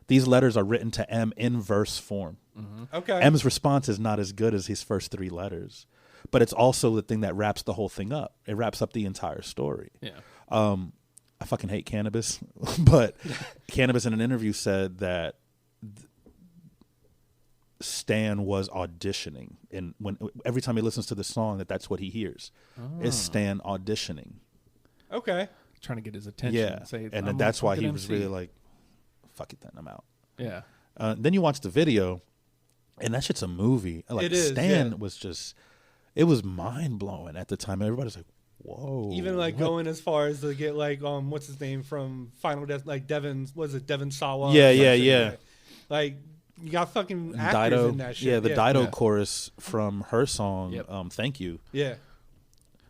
These letters are written to M in verse form. Mm-hmm. Okay. M's response is not as good as his first 3 letters, but it's also the thing that wraps the whole thing up. It wraps up the entire story. Yeah. I fucking hate Cannabis, but Cannabis in an interview said that Stan was auditioning, and every time he listens to the song, that's what he hears is Stan auditioning. Okay. Trying to get his attention. Yeah, And say, and then that's why he was really like, "Fuck it, then I'm out." Yeah. Then you watch the video, and that shit's a movie. Like it is, Stan was just, it was mind blowing at the time. Everybody's like, "Whoa!" Even like going as far as to get like what's his name from Final Death, like Devin Sawa? Yeah. Like you got fucking actors Dido, in that shit. yeah, the Dido Yeah. chorus from her song, Yep. "Thank You." Yeah.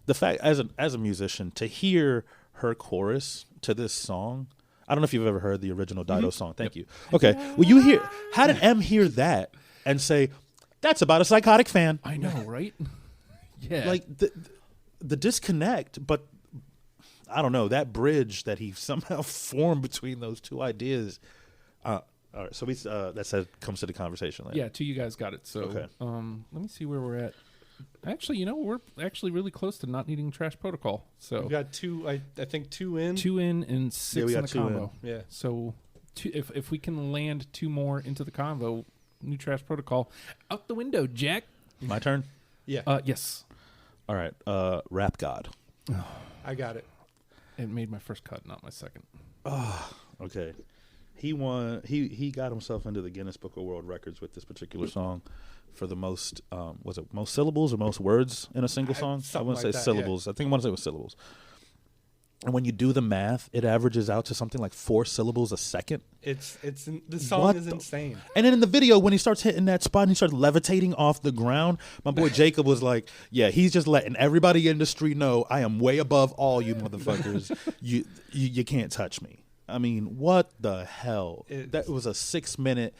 The fact as a musician to hear her chorus to this song, I don't know if you've ever heard the original Dido song. Thank you. Okay, well how did M hear that and say that's about a psychotic fan? I know, right? Yeah. Like the disconnect, but I don't know, that bridge that he somehow formed between those two ideas. All right, so that said comes to the conversation later. Yeah, 2 you guys got it. So Okay. let me see where we're at. Actually, we're actually really close to not needing trash protocol. So We got 2. I think 2 in. 2 in and 6 we in got the 2 in. combo. Yeah. So if we can land 2 more into the convo, new trash protocol out the window, Jack. My turn. Yeah. Yes. All right, Rap God. I got it. It made my first cut, not my second. Okay. He won. He got himself into the Guinness Book of World Records with this particular song for the most. Was it most syllables or most words in a single song? I Something want to like say that, syllables. I think I want to say it was syllables. And when you do the math, it averages out to something like 4 syllables a second. It's the song What is the- insane. And then in the video, when he starts hitting that spot and he starts levitating off the ground, my boy Jacob was like, "Yeah, he's just letting everybody in the street know I am way above all you motherfuckers. you can't touch me." I mean, what the hell? That was a 6-minute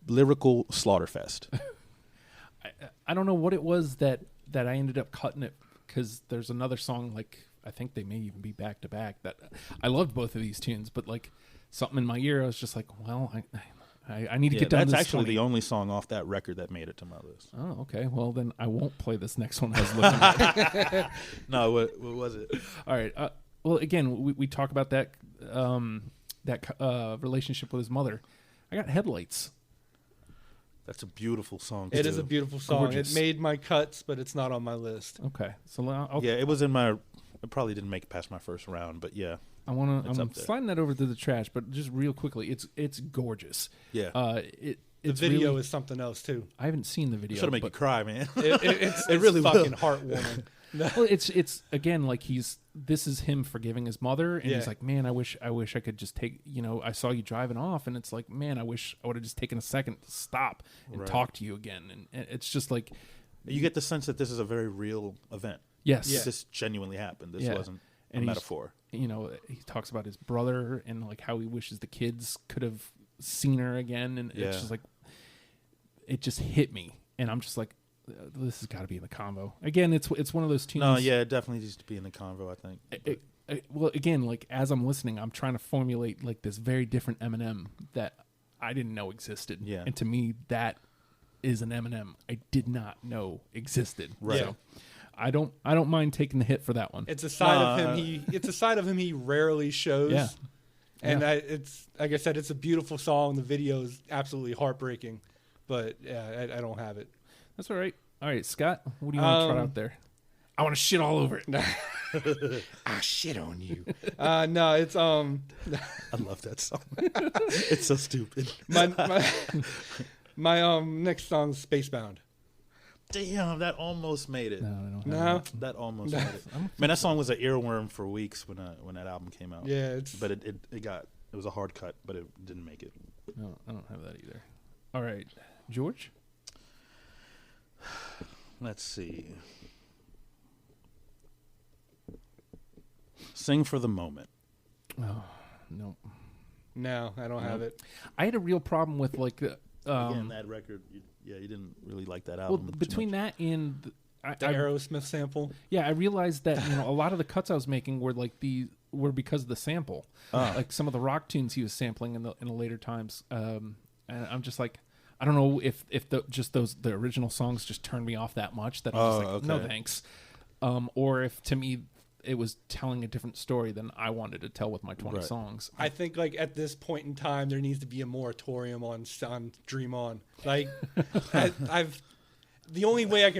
lyrical slaughterfest. I don't know what it was that I ended up cutting it, because there's another song, like I think they may even be back to back, that I loved both of these tunes, but like something in my ear, I was just like, well, I need to get down to That's this actually 20. the only song off that record that made it to my list. Oh, okay. Well, then I won't play this next one I was looking at. No, what was it? All right. Well, again, we talk about that relationship with his mother. I got Headlights. That's a beautiful song. It too. is a beautiful song. Gorgeous. It made my cuts, but it's not on my list. Okay. So I'll, Yeah, it was in my. It probably didn't make it past my first round, but yeah, I'm It's up there. sliding that over to the trash, but just real quickly, it's gorgeous. yeah. The It's video really, is something else too. I haven't seen the video. Should have make you but, cry, man. It's really will. fucking heartwarming. well, it's again like this is him forgiving his mother, and Yeah. he's like, man, I wish I could just take, I saw you driving off, and it's like, man, I wish I would have just taken a second to stop and Right. talk to you again, and it's just like, You get the sense that this is a very real event. yes, Yeah. This genuinely happened. This Yeah. wasn't And a he's- metaphor. he talks about his brother and like how he wishes the kids could have seen her again, and Yeah. it's just like, it just hit me, and I'm just like, this has got to be in the combo again. It's one of those tunes. No, yeah, it definitely needs to be in the convo, I think. Well, again, like as I'm listening, I'm trying to formulate like this very different Eminem that I didn't know existed. Yeah. And to me, that is an Eminem I did not know existed. Right. So I don't mind taking the hit for that one. It's a side of him. It's a side of him he rarely shows. Yeah. And Yeah. it's like I said, it's a beautiful song. The video is absolutely heartbreaking, but yeah, I don't have it. That's all right. All right, Scott, what do you want to try out there? I want to shit all over it. I shit on you. No, it's I love that song. It's so stupid. my My next song's Spacebound. Damn, that almost made it. No, I don't No. have That almost made it. Man, that song was an earworm for weeks when that album came out. Yeah, it's. But it was a hard cut, but it didn't make it. that. No, I don't have that either. All right, George? Let's see. Sing for the Moment. Oh, no. No, I don't have it. I had a real problem with like Again, that record, you didn't really like that well, album. between that and The Aerosmith sample. yeah, I realized that a lot of the cuts I was making were like were because of the sample, like some of the rock tunes he was sampling in the later times, and I'm just like, I don't know if the original songs just turned me off that much that I'm just like, no thanks, or if to me it was telling a different story than I wanted to tell with my 20 songs. I think like at this point in time, there needs to be a moratorium on Dream On. Like, I've the only way I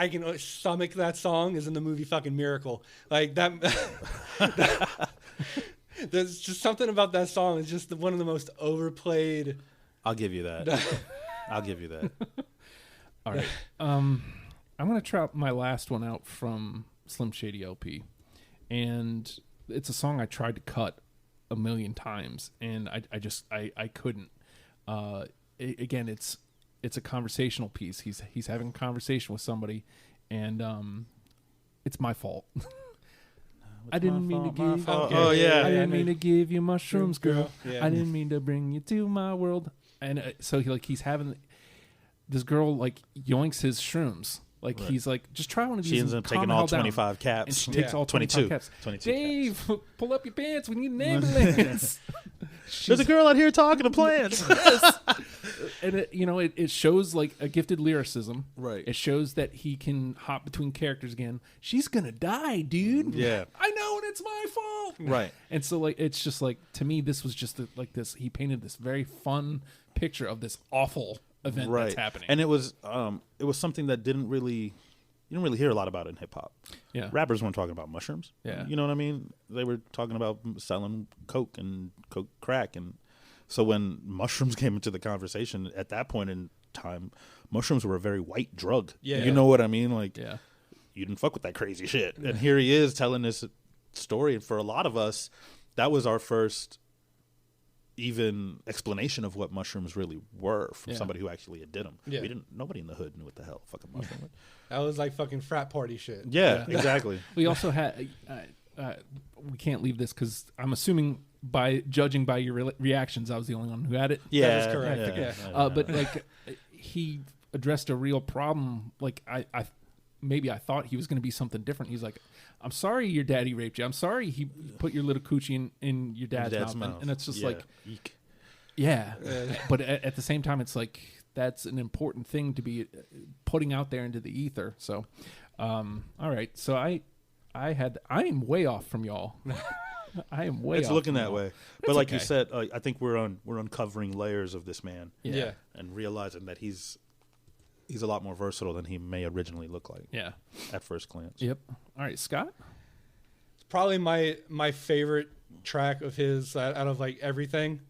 can stomach that song is in the movie fucking Miracle. Like that. There's just something about that song. It's just one of the most overplayed. I'll give you that. I'll give you that. All right. I'm gonna try my last one out from Slim Shady LP, and it's a song I tried to cut a million times, and I couldn't. Again, it's a conversational piece. He's having a conversation with somebody, and it's my fault. I didn't mean to give. Oh yeah. I didn't mean to give you mushrooms, girl. Yeah. I didn't mean to bring you to my world. And so he's having this girl like yoinks his shrooms. Like he's like, just try one of these. She ends up taking all 25 caps. And she takes all 22 caps. 22 Dave, pull up your pants. We need an ambulance. There's a girl out here talking to plants. And it shows like a gifted lyricism. Right. It shows that he can hop between characters again. She's gonna die, dude. Yeah. I know, and it's my fault. Right. And so like it's just like, to me, this was just like this. He painted this very fun picture of this awful event that's happening. And it was something that you didn't really hear a lot about in hip hop. Yeah. Rappers weren't talking about mushrooms. Yeah. You know what I mean? They were talking about selling coke and coke crack. And so when mushrooms came into the conversation at that point in time, mushrooms were a very white drug. Yeah. You know what I mean? Like, Yeah. you didn't fuck with that crazy shit. And here he is telling this story. And for a lot of us, that was our first even explanation of what mushrooms really were from somebody who actually did them. Yeah. Nobody in the hood knew what the hell fucking mushroom was. That was like fucking frat party shit. Yeah, exactly. We also had we can't leave this because I'm assuming by judging by your reactions, I was the only one who had it. Yeah, that is correct. Yeah. But like he addressed a real problem. Like I thought he was going to be something different. He's like, I'm sorry your daddy raped you. I'm sorry he put your little coochie in your dad's mouth. And it's just like, Eek. yeah. But at the same time, it's like, that's an important thing to be putting out there into the ether. So, all right. So I am way off from y'all. I am way It's off looking from that y'all. way. But like you okay. said, I think we're uncovering layers of this man. Yeah. And realizing that he's a lot more versatile than he may originally look like. Yeah. At first glance. Yep. All right, Scott? It's probably my favorite track of his out of like everything.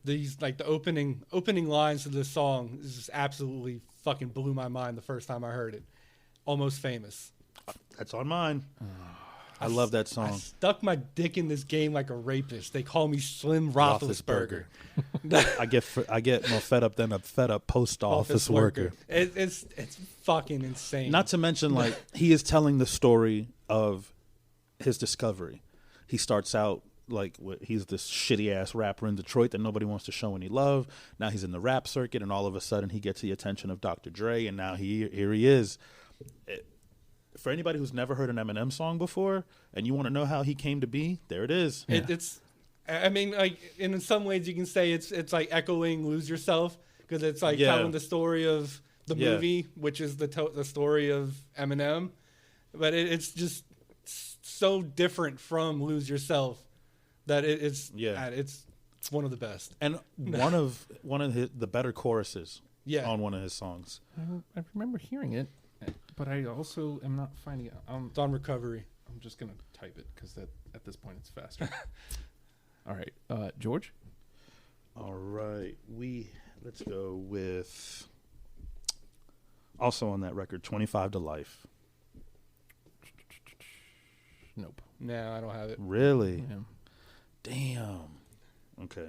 These like the opening lines of this song is just absolutely fucking blew my mind the first time I heard it. Almost Famous. That's on mine. I love that song. I stuck my dick in this game like a rapist. They call me Slim Roethlisberger. I get more fed up than a fed up post office worker. It's fucking insane. Not to mention, like, he is telling the story of his discovery. He starts out like he's this shitty ass rapper in Detroit that nobody wants to show any love. Now he's in the rap circuit, and all of a sudden he gets the attention of Dr. Dre, and now here he is. For anybody who's never heard an Eminem song before, and you want to know how he came to be, there it is. Yeah. I mean, like, in some ways you can say it's like echoing Lose Yourself, because it's like telling the story of the movie, which is the story of Eminem, but it's just so different from Lose Yourself that it's one of the best, and one of the better choruses on one of his songs. I remember hearing it, but I also am not finding it. It's on Recovery. I'm just gonna type it because at this point it's faster. All right, George. All right, Let's go with, also on that record, 25 to Life. Nope. No, I don't have it. Really? Yeah. Damn. Okay.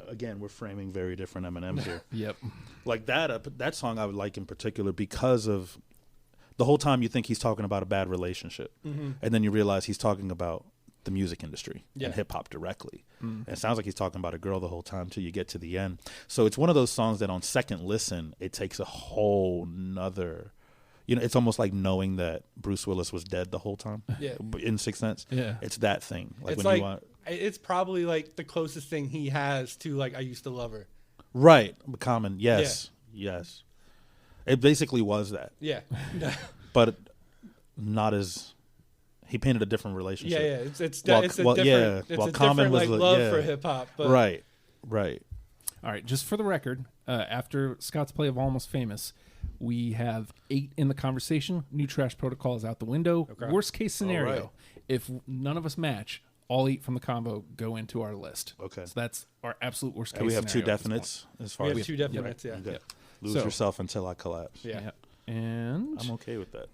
Again, we're framing very different Eminems here. Yep. Like that song I would like in particular because of the whole time you think he's talking about a bad relationship. Mm-hmm. And then you realize he's talking about the music industry Yeah. and hip hop directly. And it sounds like he's talking about a girl the whole time till you get to the end. So it's one of those songs that on second listen, it takes a whole nother, it's almost like knowing that Bruce Willis was dead the whole time. Yeah. In Sixth Sense. Yeah. It's that thing. It's when like, you want, it's probably like the closest thing he has to like I Used to Love Her. right. Common. Yes. Yes. It basically was that. Yeah. But not as, he painted a different relationship. Yeah, it's a Well, different, it's while a Common different was like the- love yeah. for hip hop. But Right. All right, just for the record, after Scott's play of Almost Famous, we have 8 in the conversation. New Trash Protocol is out the window. Okay. Worst case scenario, All right. if none of us match, all 8 from the combo go into our list. Okay. So that's our absolute worst case And we have two scenario at this definites as far we have as two definites. Yeah. Okay. Yep. Lose So- yourself until I collapse. Yeah. point. Yeah. And I'm okay with that.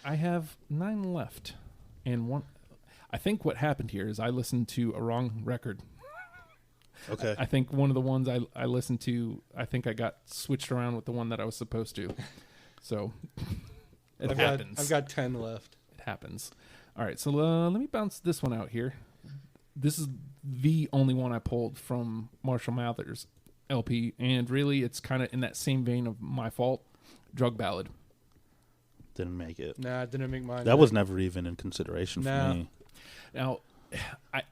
I have 9 left. And one, I think what happened here is I listened to a wrong record. Okay. I think one of the ones I listened to, I think I got switched around with the one that I was supposed to. So it happens. I've got 10 left. It happens. All right, so let me bounce this one out here. This is the only one I pulled from Marshall Mathers LP, and really it's kind of in that same vein of My Fault, Drug Ballad. Didn't make it. Nah, it didn't make mine. That was never even in consideration for No. me. Now, I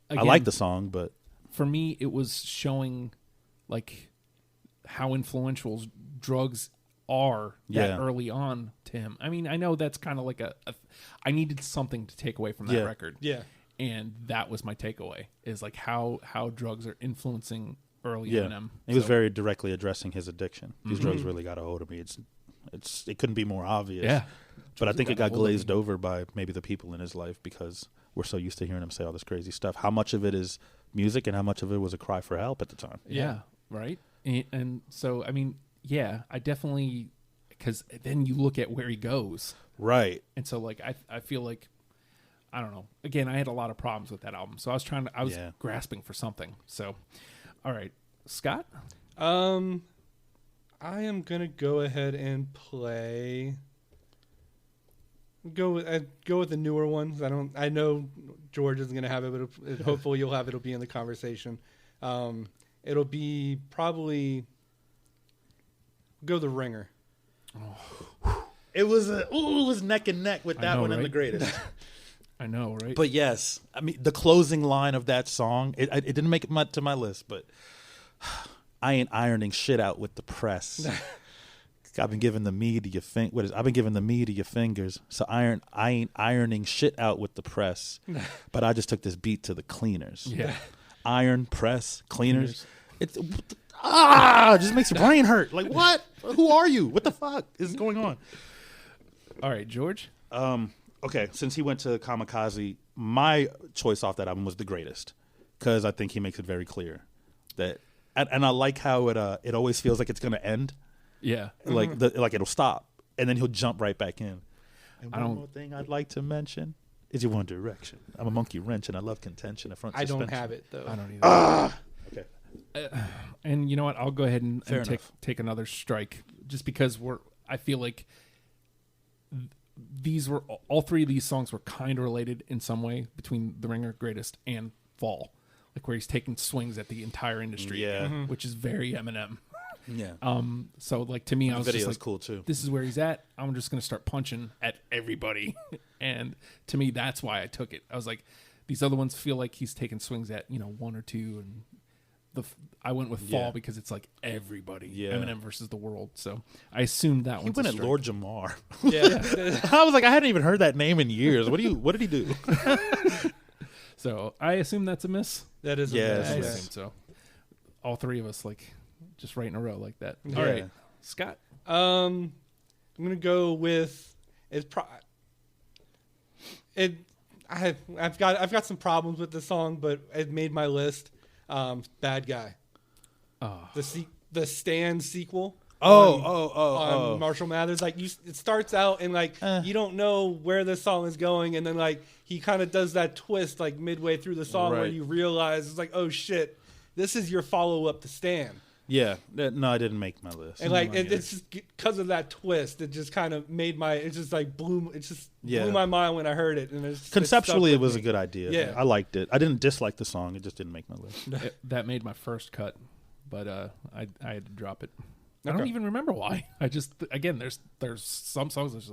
again, like the song, but for me, it was showing like how influential drugs are that Yeah. early on to him. I mean, I know that's kind of like I needed something to take away from that Yeah. record. Yeah. And that was my takeaway is like how drugs are influencing early yeah, Eminem. he was So, very directly addressing his addiction. These drugs really got a hold of me. It couldn't be more obvious. yeah. But I think it got got a hold of glazed over by maybe the people in his life because we're so used to hearing him say all this crazy stuff. How much of it is music and how much of it was a cry for help at the time? Yeah, right. And so, I mean, yeah, I definitely, because then you look at where he goes, Right. and so like I feel like, I don't know. Again, I had a lot of problems with that album, so I was Yeah. grasping for something. So, all right, Scott. I am gonna go ahead and play. Go with the newer ones. I know George isn't gonna have it, but hopefully you'll have it. It'll be in the conversation. It'll be probably go The Ringer. It was neck and neck with I that know, one and the right? greatest. I know, right? But yes, I mean the closing line of that song. It didn't make it to my list, but I ain't ironing shit out with the press. I've been giving the media I've been giving the media fingers. So I ain't ironing shit out with the press, but I just took this beat to the cleaners. yeah. Iron, press, cleaners. It just makes your brain hurt. Like what? Who are you? What the fuck is going on? All right, George. Okay, since he went to Kamikaze, my choice off that album was The Greatest because I think he makes it very clear that, and I like how it always feels like it's going to end, Yeah. like like it'll stop, and then he'll jump right back in. And I one don't- more thing I'd like to mention is your One Direction. I'm a monkey wrench, and I love contention. And front I don't suspension. have it though. I don't either. Okay, And you know what? I'll go ahead and Fair enough. take another strike, just because I feel like these were all 3 of these songs were kind of related in some way between The Ringer, Greatest, and Fall, like where he's taking swings at the entire industry, Yeah. which is very Eminem. yeah. So like to me, I The was video just is like, cool too. this is where he's at. I'm just gonna start punching at everybody, and to me, that's why I took it. I was like, these other ones feel like he's taking swings at 1 or 2, and I went with Fall Yeah. because it's like everybody, Yeah. Eminem versus the world. So I assumed that He one. went at Lord Jamar. Yeah. I was like, I hadn't even heard that name in years. What did he do? So I assume that's a miss. That is. Yeah, A it's I a miss. miss. assume so. All 3 of us like just right in a row like that. Yeah. All right, Scott. I'm gonna go with I've got some problems with the song, but it made my list. Bad Guy. the Stan sequel. Oh. Marshall Mathers, like it starts out and like you don't know where the song is going, and then like he kind of does that twist like midway through the song where you realize it's like, oh shit, this is your follow up to Stan. Yeah, no, I didn't make my list. And like it's just because of that twist, it just kind of made blew my mind when I heard it. And conceptually, it was a good idea. Yeah, I liked it. I didn't dislike the song; it just didn't make my list. That made my first cut, but I had to drop it. I Okay. don't even remember why. I just there's some songs.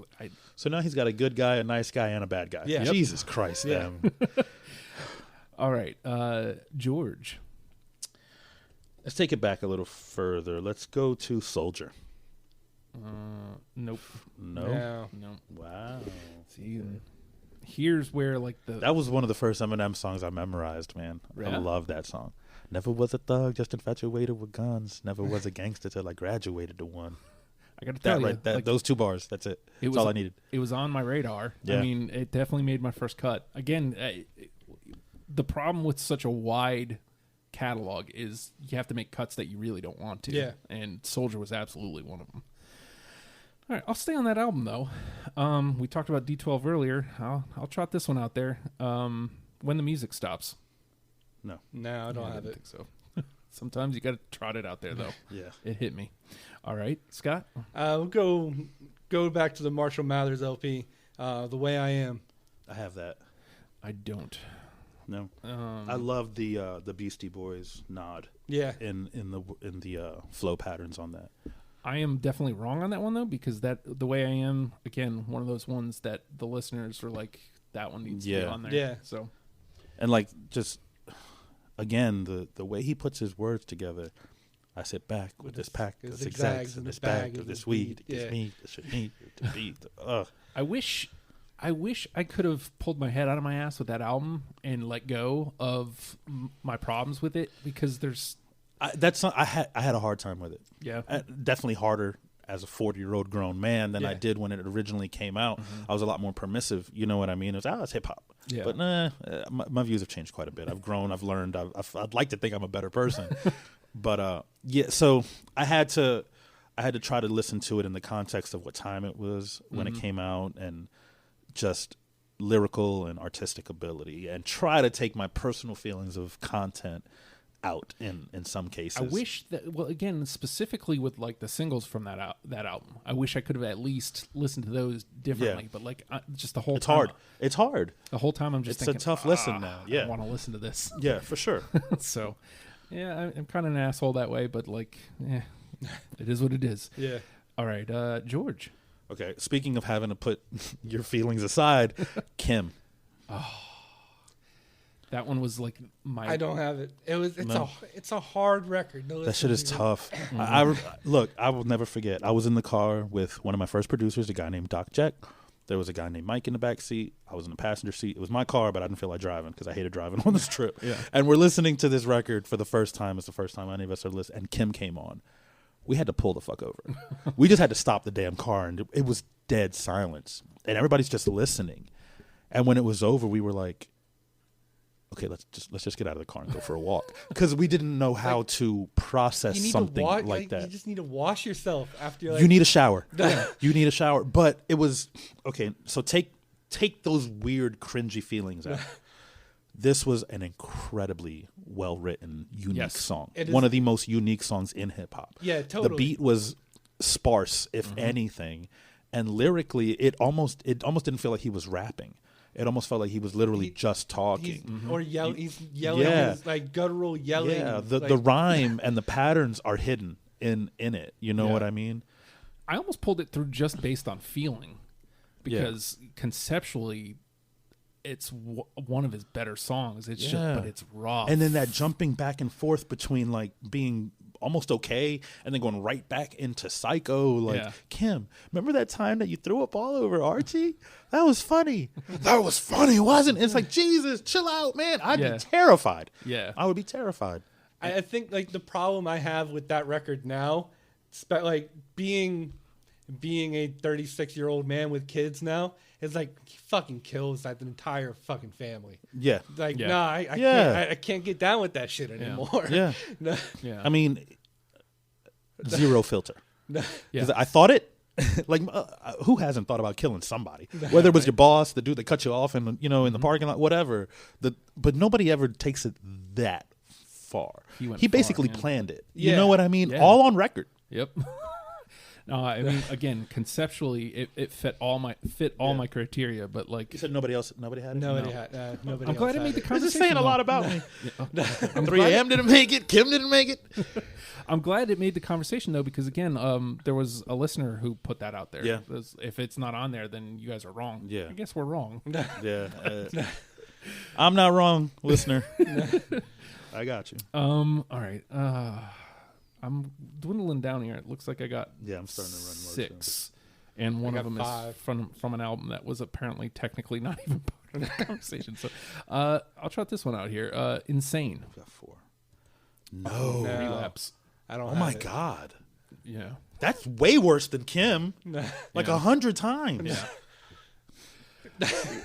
So now he's got a good guy, a nice guy, and a bad guy. Yeah. Jesus Christ, damn. All right, George. Let's take it back a little further. Let's go to Soldier. Nope. No. Wow. See, here's where like that was one of the first Eminem songs I memorized, man. Yeah. I love that song. Never was a thug, just infatuated with guns. Never was a gangster till I graduated to one. I got to tell you, like, those 2 bars. That's it. That's all I needed. It was on my radar. Yeah. I mean, it definitely made my first cut. Again, the problem with such a wide catalog is you have to make cuts that you really don't want to. Yeah. And Soldier was absolutely one of them. All right, I'll stay on that album though. We talked about D12 earlier. I'll trot this one out there. When the Music Stops. No, I don't have it. Think so. Sometimes you got to trot it out there though. Yeah. It hit me. All right, Scott. We'll go back to the Marshall Mathers LP, The Way I Am. I have that. I don't. No. I love the Beastie Boys nod. Yeah. In the flow patterns on that. I am definitely wrong on that one though, because The Way I Am, again, one of those ones that the listeners are like, that one needs to be on there. Yeah. So, and like just again the way he puts his words together. I sit back with this pack of zigzags and this bag of this weed. It gives me the shit need to be. I wish I could have pulled my head out of my ass with that album and let go of my problems with it, because there's I had a hard time with it. Yeah. Definitely harder as a 40-year-old grown man than I did when it originally came out. I was a lot more permissive. You know what I mean? It was, it's hip hop. Yeah. But my views have changed quite a bit. I've grown. I've learned. I'd like to think I'm a better person. But so I had to try to listen to it in the context of what time it was when it came out, and just lyrical and artistic ability, and try to take my personal feelings of content out in some cases. I wish that, well, again, specifically with like the singles from that album, I wish I could have at least listened to those differently. But like just the whole it's time, hard. It's hard. The whole time I'm just thinking, it's a tough listen now. Yeah, I want to listen to this. Yeah, for sure. So, yeah, I'm kind of an asshole that way, but like, it is what it is. Yeah. All right, George. Okay. Speaking of having to put your feelings aside, Kim. That one was like my. I don't have it. It's a hard record. No, that shit is tough. I will never forget. I was in the car with one of my first producers, a guy named Doc Jack. There was a guy named Mike in the back seat. I was in the passenger seat. It was my car, but I didn't feel like driving because I hated driving on this trip. Yeah. And we're listening to this record for the first time. It's the first time any of us are listening. And Kim came on. We had to pull the fuck over. We just had to stop the damn car, and it was dead silence. And everybody's just listening. And when it was over, we were like, okay, let's just get out of the car and go for a walk, because we didn't know how to process something like that. You just need to wash yourself after. You need a shower. You need a shower. But it was okay. So take those weird, cringy feelings out. This was an incredibly well written, unique song. One of the most unique songs in hip hop. Yeah, totally. The beat was sparse, if anything, and lyrically, it almost didn't feel like he was rapping. It almost felt like he was literally just talking. He's yelling, his, like guttural yelling. Yeah, the rhyme and the patterns are hidden in it. You know what I mean? I almost pulled it through just based on feeling, because conceptually, it's one of his better songs. It's just, but it's raw. And then that jumping back and forth between like being almost okay and then going right back into psycho. Like, Kim, remember that time that you threw up all over Archie? That was funny. That was funny, wasn't it? It's like, Jesus, chill out, man. I'd be terrified. Yeah. I would be terrified. I think like the problem I have with that record now, like being being a 36-year-old man with kids now, it's like he fucking kills that entire fucking family. Yeah. Like, Yeah. nah, I can't get down with that shit anymore. Yeah. No. Yeah. I mean, zero filter. No. Because I thought it. Like, who hasn't thought about killing somebody? Whether it was your boss, the dude that cut you off, in the parking lot, whatever. But nobody ever takes it that far. He basically far, planned it. Yeah. You know what I mean? Yeah. All on record. Yep. No, I mean, again, conceptually, it fit all my criteria, but like, You said nobody had it. Nobody No. had. Nobody. I'm glad else I made had the it. conversation. This is saying a lot though. about me. I'm 3AM didn't make it. Kim didn't make it. I'm glad it made the conversation though, because again, there was a listener who put that out there. Yeah. If it's not on there, then you guys are wrong. Yeah. I guess we're wrong. Yeah. I'm not wrong, listener. I got you. All right. I'm dwindling down here. It looks like I got I'm starting to run low. 6, and one of got them 5. is from an album that was apparently technically not even part of the conversation. So, I'll trot this one out here. Insane. I've got 4. No. No. Relapse. I don't. Oh have my it. God. Yeah. That's way worse than Kim. Like Yeah. 100 times. Yeah.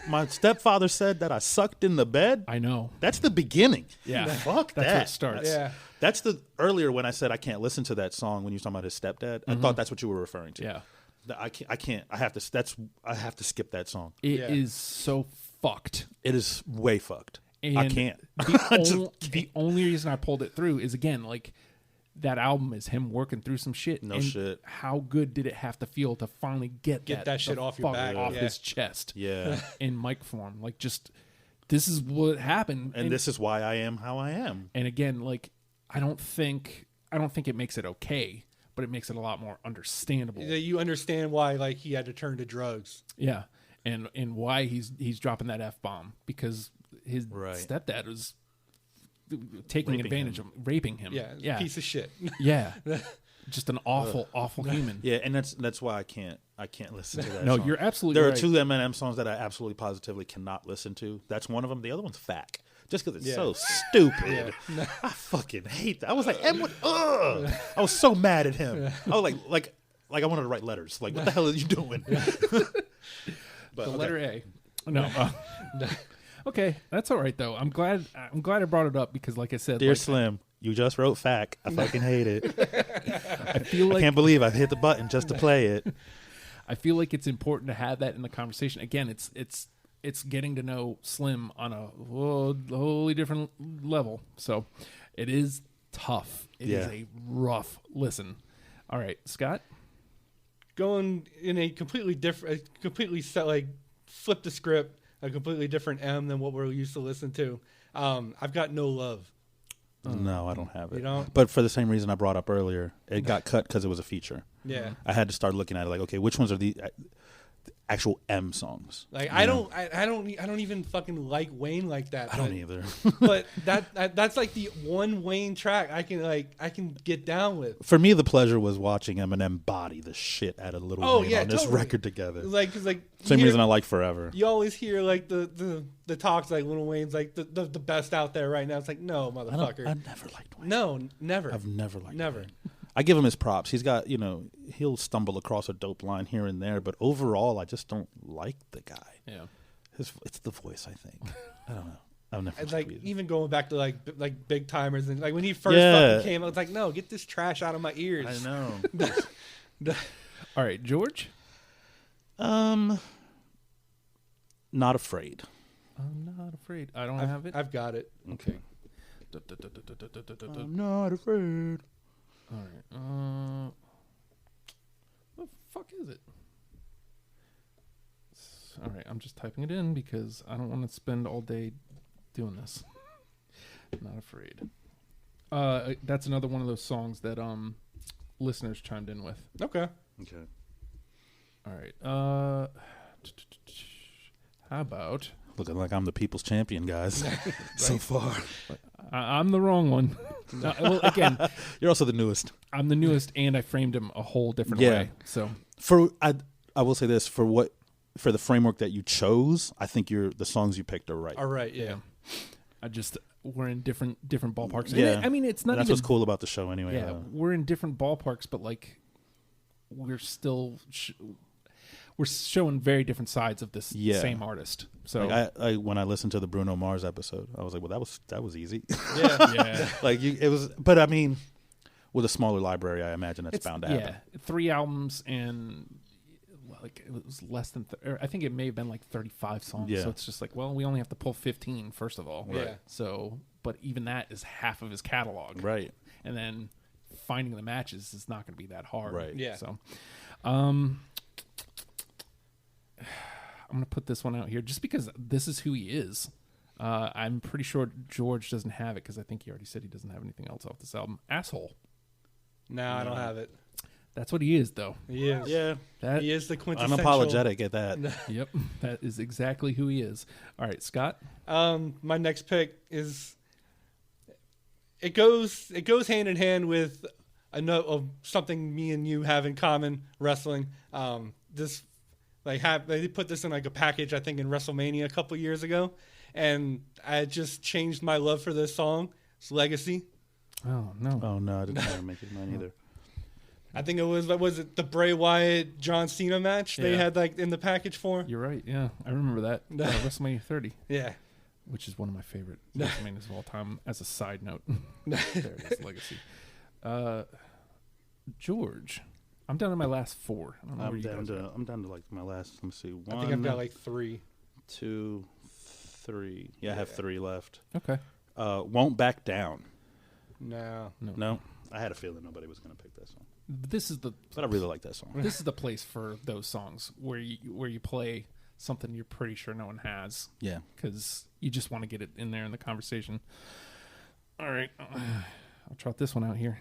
My stepfather said that I sucked in the bed. I know. That's the beginning. Yeah. Fuck That's that. where it starts. Yeah. That's the earlier when I said I can't listen to that song when you were talking about his stepdad. I thought that's what you were referring to. Yeah. I can't. I have to skip that song. It Yeah. is so fucked. It is way fucked. And I can't. The only reason I pulled it through is again like that album is him working through some shit. No and shit. How good did it have to feel to finally get that shit the off your fuck back, off yeah. his chest? Yeah. In mic form, like just this is what happened, And this is why I am how I am. And again, like I don't think it makes it okay, but it makes it a lot more understandable. You understand why like he had to turn to drugs. Yeah, and why he's dropping that F-bomb because his Right. stepdad was taking Raping advantage him. of raping him. Yeah. Piece of shit. Yeah. Just an awful human. Yeah, and that's why I can't listen to that. No, song. you're absolutely There right. are 2 Eminem songs that I absolutely positively cannot listen to. That's one of them. The other one's Fack. Just because it's Yeah. so stupid. I fucking hate that. I was like, ugh. I was so mad at him. I was like I wanted to write letters. Like, what the hell are you doing? But The letter A. No. Okay, that's all right though. I'm glad I brought it up because, like I said, Dear like, Slim, you just wrote Fack. I fucking hate it. I feel like Can't believe I hit the button just to play it. I feel like it's important to have that in the conversation. Again, it's getting to know Slim on a wholly different level. So it is tough. It is Yeah. a rough listen. All right, Scott. Going in a completely different, like flip the script, a completely different M than what we're used to listen to. I've got No Love. No, I don't have it. You don't? But for the same reason I brought up earlier, it got cut because it was a feature. Yeah. I had to start looking at it like, okay, which ones are the actual M songs? Like You I know? don't even fucking like Wayne like that. I don't either. But that's like the one Wayne track I can get down with. For me, the pleasure was watching Eminem body the shit out of Little Oh, Wayne yeah, on this totally. record together. Like, cause like Same you reason hear- I like Forever. You always hear like the talks like Lil Wayne's like the best out there right now. It's like no motherfucker. I've never liked Wayne. No, never. I've never liked Never. Wayne. I give him his props. He's got, he'll stumble across a dope line here and there, but overall, I just don't like the guy. Yeah. It's the voice, I think. I don't know. I've never And liked like it. even going back to like Big Timers and like when he first Yeah. fucking came, I was like, no, get this trash out of my ears. I know. All right, George. Not afraid. I'm not afraid. I don't have it. I've got it. Okay. I'm not afraid. All right. What the fuck is it? All right, I'm just typing it in because I don't want to spend all day doing this. Not afraid. That's another one of those songs that listeners chimed in with. Okay. Okay. All right. How about Looking like I'm the people's champion, guys. So far. I'm the wrong one. Well, again, You're also the newest. I'm the newest, and I framed him a whole different Yeah. way. So I will say this, for the framework that you chose, I think the songs you picked are right. All right. Yeah. we're in different ballparks. Yeah. And I mean, it's not And that's even what's cool about the show anyway. Yeah, we're in different ballparks, but like we're still we're showing very different sides of this same artist. So like I when I listened to the Bruno Mars episode, I was like, well, that was easy. yeah. Like it was, but I mean, with a smaller library, I imagine it's bound to happen. 3 albums and like it was less than. I think it may have been like 35 songs. Yeah. So it's just like, well, we only have to pull 15 first of all. Right. So, but even that is half of his catalog. Right. And then finding the matches is not going to be that hard. Right. Yeah. So, I'm going to put this one out here just because this is who he is. I'm pretty sure George doesn't have it because I think he already said he doesn't have anything else off this album. Asshole. No, I don't have it. That's what he is, though. He is. Yeah. He is the quintessential. Unapologetic at that. Yep. That is exactly who he is. All right, Scott. My next pick is it goes hand in hand with a note of something me and you have in common, wrestling. They put this in like a package, I think, in WrestleMania a couple years ago, and I just changed my love for this song. It's Legacy. Oh no. Oh no, I didn't make it mine either. I think it was it the Bray Wyatt John Cena match they had like in the package for? You're right. Yeah, I remember that. WrestleMania 30. Yeah. Which is one of my favorite WrestleManias of all time. As a side note, there it is, Legacy. George, I'm down to my last 4. I don't know where you guys are. I'm down to like my last. Let me see. I think I've got like 3. 2, 3. Yeah, I have 3 left. Okay. Won't Back Down. No. I had a feeling nobody was going to pick that song. But I really like that song. This is the place for those songs where you play something you're pretty sure no one has. Yeah. Because you just want to get it in there in the conversation. All right. I'll trot this one out here.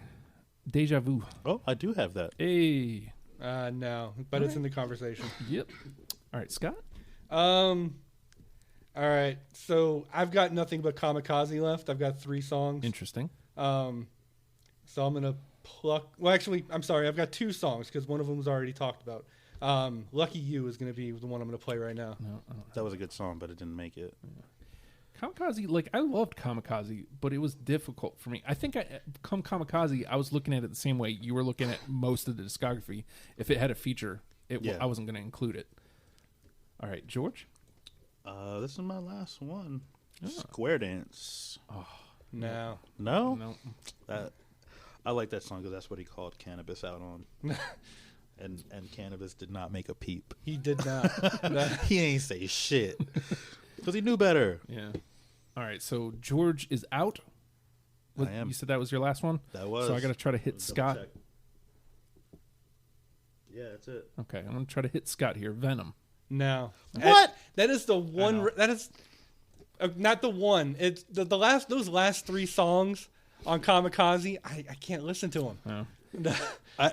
Deja Vu. Oh, I do have that. Hey. No, but it's in the conversation. Yep. All right, Scott. All right. So I've got nothing but Kamikaze left. I've got 3 songs. Interesting. So I'm gonna pluck. Well, actually, I'm sorry. I've got 2 songs because one of them was already talked about. "Lucky You" is gonna be the one I'm gonna play right now. No, That was a good song, but it didn't make it. Yeah. Kamikaze, like I loved Kamikaze, but it was difficult for me. I think Kamikaze, I was looking at it the same way you were looking at most of the discography. If it had a feature, I wasn't going to include it. All right, George. This is my last one. Square Dance. No. No. I like that song because that's what he called Cannabis out on. And Cannabis did not make a peep. He did not. He ain't say shit because he knew better. Yeah. All right. So George is out. I am. You said that was your last one. That was. So I got to try to hit Scott. Check. Yeah, that's it. Okay, I'm gonna try to hit Scott here. Venom. No. What? That is the one. That is not the one. It's the last. Those last 3 songs on Kamikaze. I can't listen to them. Oh.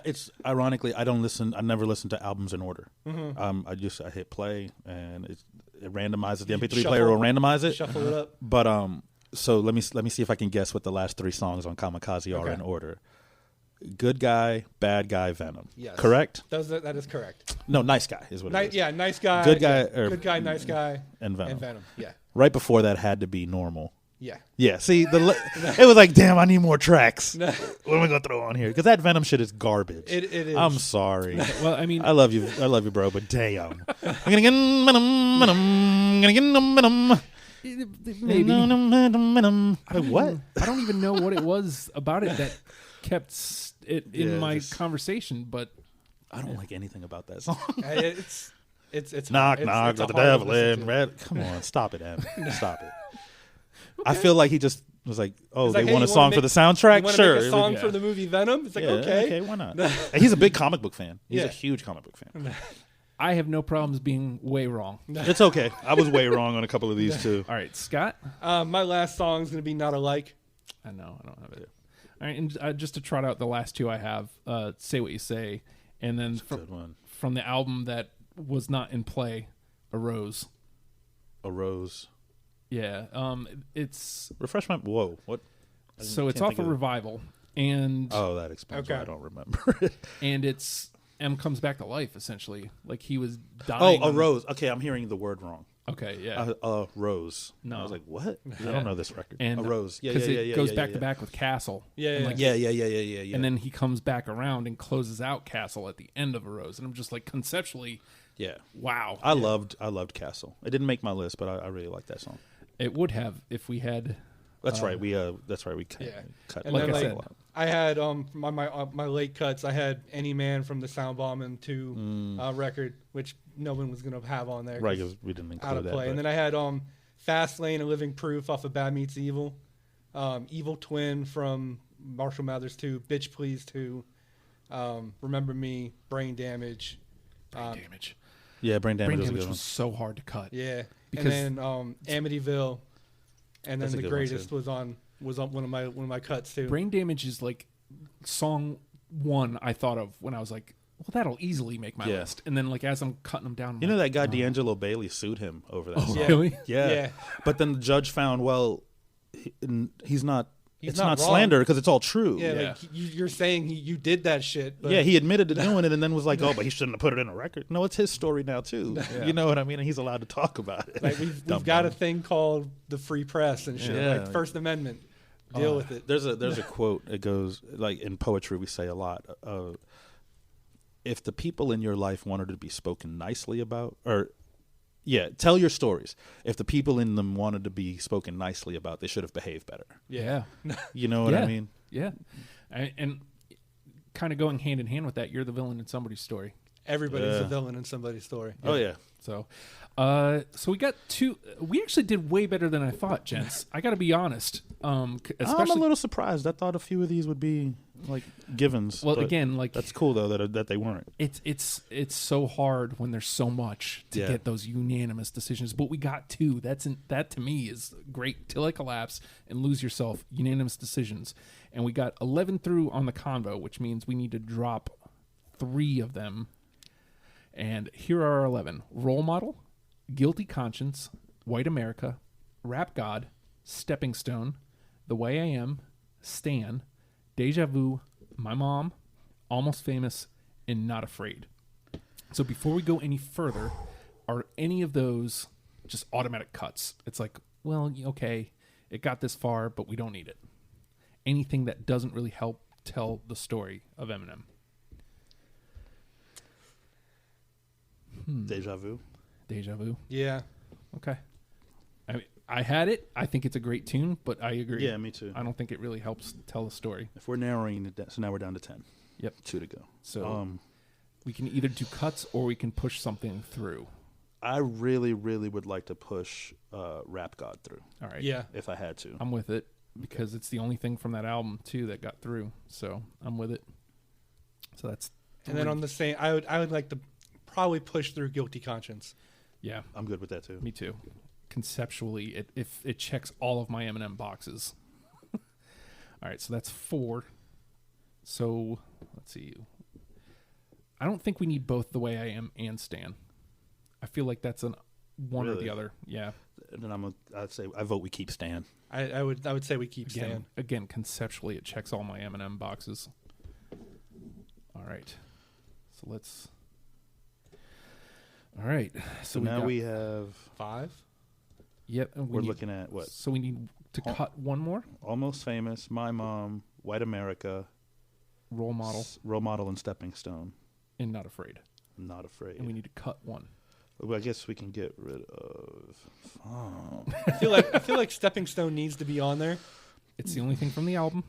It's ironically I never listen to albums in order. Mm-hmm. I hit play and it randomizes. The MP3 player will randomize it. Shuffle it up. But so let me see if I can guess what the last 3 songs on Kamikaze are in order. Good Guy, Bad Guy, Venom. Yes. Correct? That is correct. No, Nice Guy is what it is. Yeah, Nice Guy. Good Guy, Good Guy, Nice Guy, and Venom. Yeah. Right before that had to be Normal. Yeah. Yeah, see, it was like, damn, I need more tracks. What am I going to throw on here? Because that Venom shit is garbage. It is. I'm sorry. Well, I mean, I love you, bro, but damn. I'm going to get Venom, I'm going to get Venom. maybe. Like, what? I don't even know what it was about it that kept it in my just- conversation, but I don't like anything about that song. It's Knock, it's knock, a let the hard devil one to listen in. to. Red. Come on, stop it, Em. Stop it. I feel like he just was like, oh, It's they like, hey, want a you song wanna for the You soundtrack? want to Sure. make a song Yeah. for the movie Venom? It's like, Yeah, okay. why not? And he's a big comic book fan. He's Yeah. a huge comic book fan. I have no problems being way wrong. It's okay. I was way wrong on a couple of these too. All right, Scott. My last song is going to be Not Alike. I know I don't have it. All right, and just to trot out the last 2 I have, Say What You Say, and then Good one. from the album that was not in play, A Rose. A Rose. Yeah, it's Refresh my. Whoa. What? so it's can't off think a of it. Revival, and Oh, that explains why Okay. I don't remember it. and it's M comes back to life essentially, like he was dying. Oh, A Rose. Okay, I'm hearing the word wrong. Okay, yeah. Rose. No. I was like, what? Yeah. I don't know this record. And a Rose. Yeah, because yeah, it yeah, goes yeah, back yeah. to back with Castle. Yeah, and yeah. like, Yeah. And then he comes back around and closes out Castle at the end of A Rose, and I'm just like, conceptually, Yeah. wow. I loved Castle. It didn't make my list, but I really like that song. It would have if we had. That's right. We cut. Yeah. cut And Like then I like said. I had my late cuts. I had Any Man from the Soundbombing 2 record, which no one was gonna have on there. Right, 'cause we didn't include out of that. play. And then I had Fast Lane and Living Proof off of Bad Meets Evil, Evil Twin from Marshall Mathers 2, Bitch Please 2, Remember Me, Brain Damage. Brain damage. yeah, Brain Damage Brain was a damage good was so hard to cut. Yeah, Because- and then Amityville, and then That's a The good one, Greatest too. was on one of my cuts too. Brain damage is like song one I thought of when I was like, well, that'll easily make my Yeah. list. And then like as I'm cutting them down, I'm You know like, that guy D'Angelo Bailey sued him over that oh, song. Yeah. really? Yeah. Yeah. But then the judge found, well, he's not. He's it's not not wrong. slander because it's all true. Yeah, Yeah. like you're saying you did that shit. But Yeah, he admitted to doing it and then was like, oh, but he shouldn't have put it in a record. No, it's his story now, too. Yeah. You know what I mean? And he's allowed to talk about it. like we've Dumb got a dumb. thing called the free press and shit, Yeah. like First Amendment. Deal with it. There's a quote. It goes, like in poetry we say a lot. If the people in your life wanted to be spoken nicely about, tell your stories. If the people in them wanted to be spoken nicely about, they should have behaved better. Yeah. You know what I Yeah. mean? Yeah. And kind of going hand in hand with that, you're the villain in somebody's story. Everybody's Yeah. a villain in somebody's story. Oh yeah. So, so we got two. We actually did way better than I thought, gents. I got to be honest. I'm a Especially, little surprised. I thought a few of these would be like givens. well, but again, like that's cool though that they weren't. it's so hard when there's so much to Yeah. get those unanimous decisions. But we got two. That to me is great. Till I Collapse and Lose Yourself, unanimous decisions, and we got 11 through on the convo, which means we need to drop 3 of them. And here are our 11: Role Model, Guilty Conscience, White America, Rap God, Stepping Stone, The Way I Am, Stan, Deja Vu, My Mom, Almost Famous, and Not Afraid. So before we go any further, are any of those just automatic cuts? It's like, well, okay, it got this far, but we don't need it. Anything that doesn't really help tell the story of Eminem. Deja vu. Deja Vu. Yeah. Okay. I had it. I think it's a great tune, but I agree. Yeah, me too. I don't think it really helps tell the story. If we're narrowing it down, so now we're down to 10. Yep. 2 to go. So we can either do cuts or we can push something through. I really, really would like to push Rap God through All right. Yeah. if I had to. I'm with it because it's the only thing from that album too that got through. So I'm with it. So that's And then on the same, I would like to probably push through Guilty Conscience. yeah, I'm good with that too. me too. Conceptually, if it checks all of my Eminem boxes. All right, so that's 4. So let's see. I don't think we need both The Way I Am and Stan. I feel like that's one or Really? the other. Yeah. And then I'd say I vote we keep Stan. I would say we keep Stan. Again, conceptually, it checks all my Eminem boxes. All right. So let's. All right. So we now got- we have 5. Yep. And we're need- looking at what? So we need to Oh. cut one more. Almost Famous, My Mom, White America, Role Model Role Model, and Stepping Stone. and Not Afraid. Not Afraid. And we need to cut one. Well, I guess we can get rid of. Oh. I feel like Stepping Stone needs to be on there. It's the only thing from the album.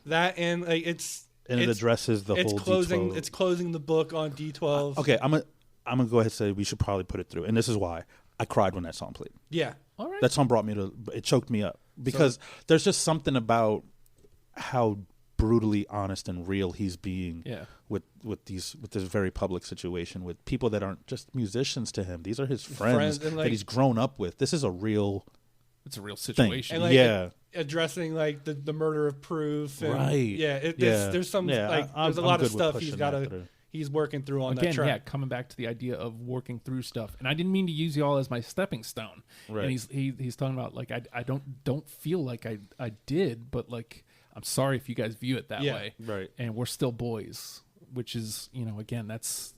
That and like it addresses the it's whole closing D12. it's closing the book on D12. Okay, I'm gonna go ahead and say we should probably put it through, and this is why I cried when that song played. Yeah. All right. That song brought me to it choked me up because there's just something about how brutally honest and real he's being Yeah. with this very public situation with people that aren't just musicians to him. These are his friends and, like, that he's grown up with. This is a real It's a real thing. situation. And like Yeah. addressing like the murder of Proof. And, Right. Yeah. There's some like there's a lot of stuff he's working through on that Again, track. yeah, coming back to the idea of working through stuff, and I didn't mean to use y'all as my stepping stone. Right. And he's talking about like I don't feel like I did, but like I'm sorry if you guys view it that Yeah. way. Right. And we're still boys, which is again it's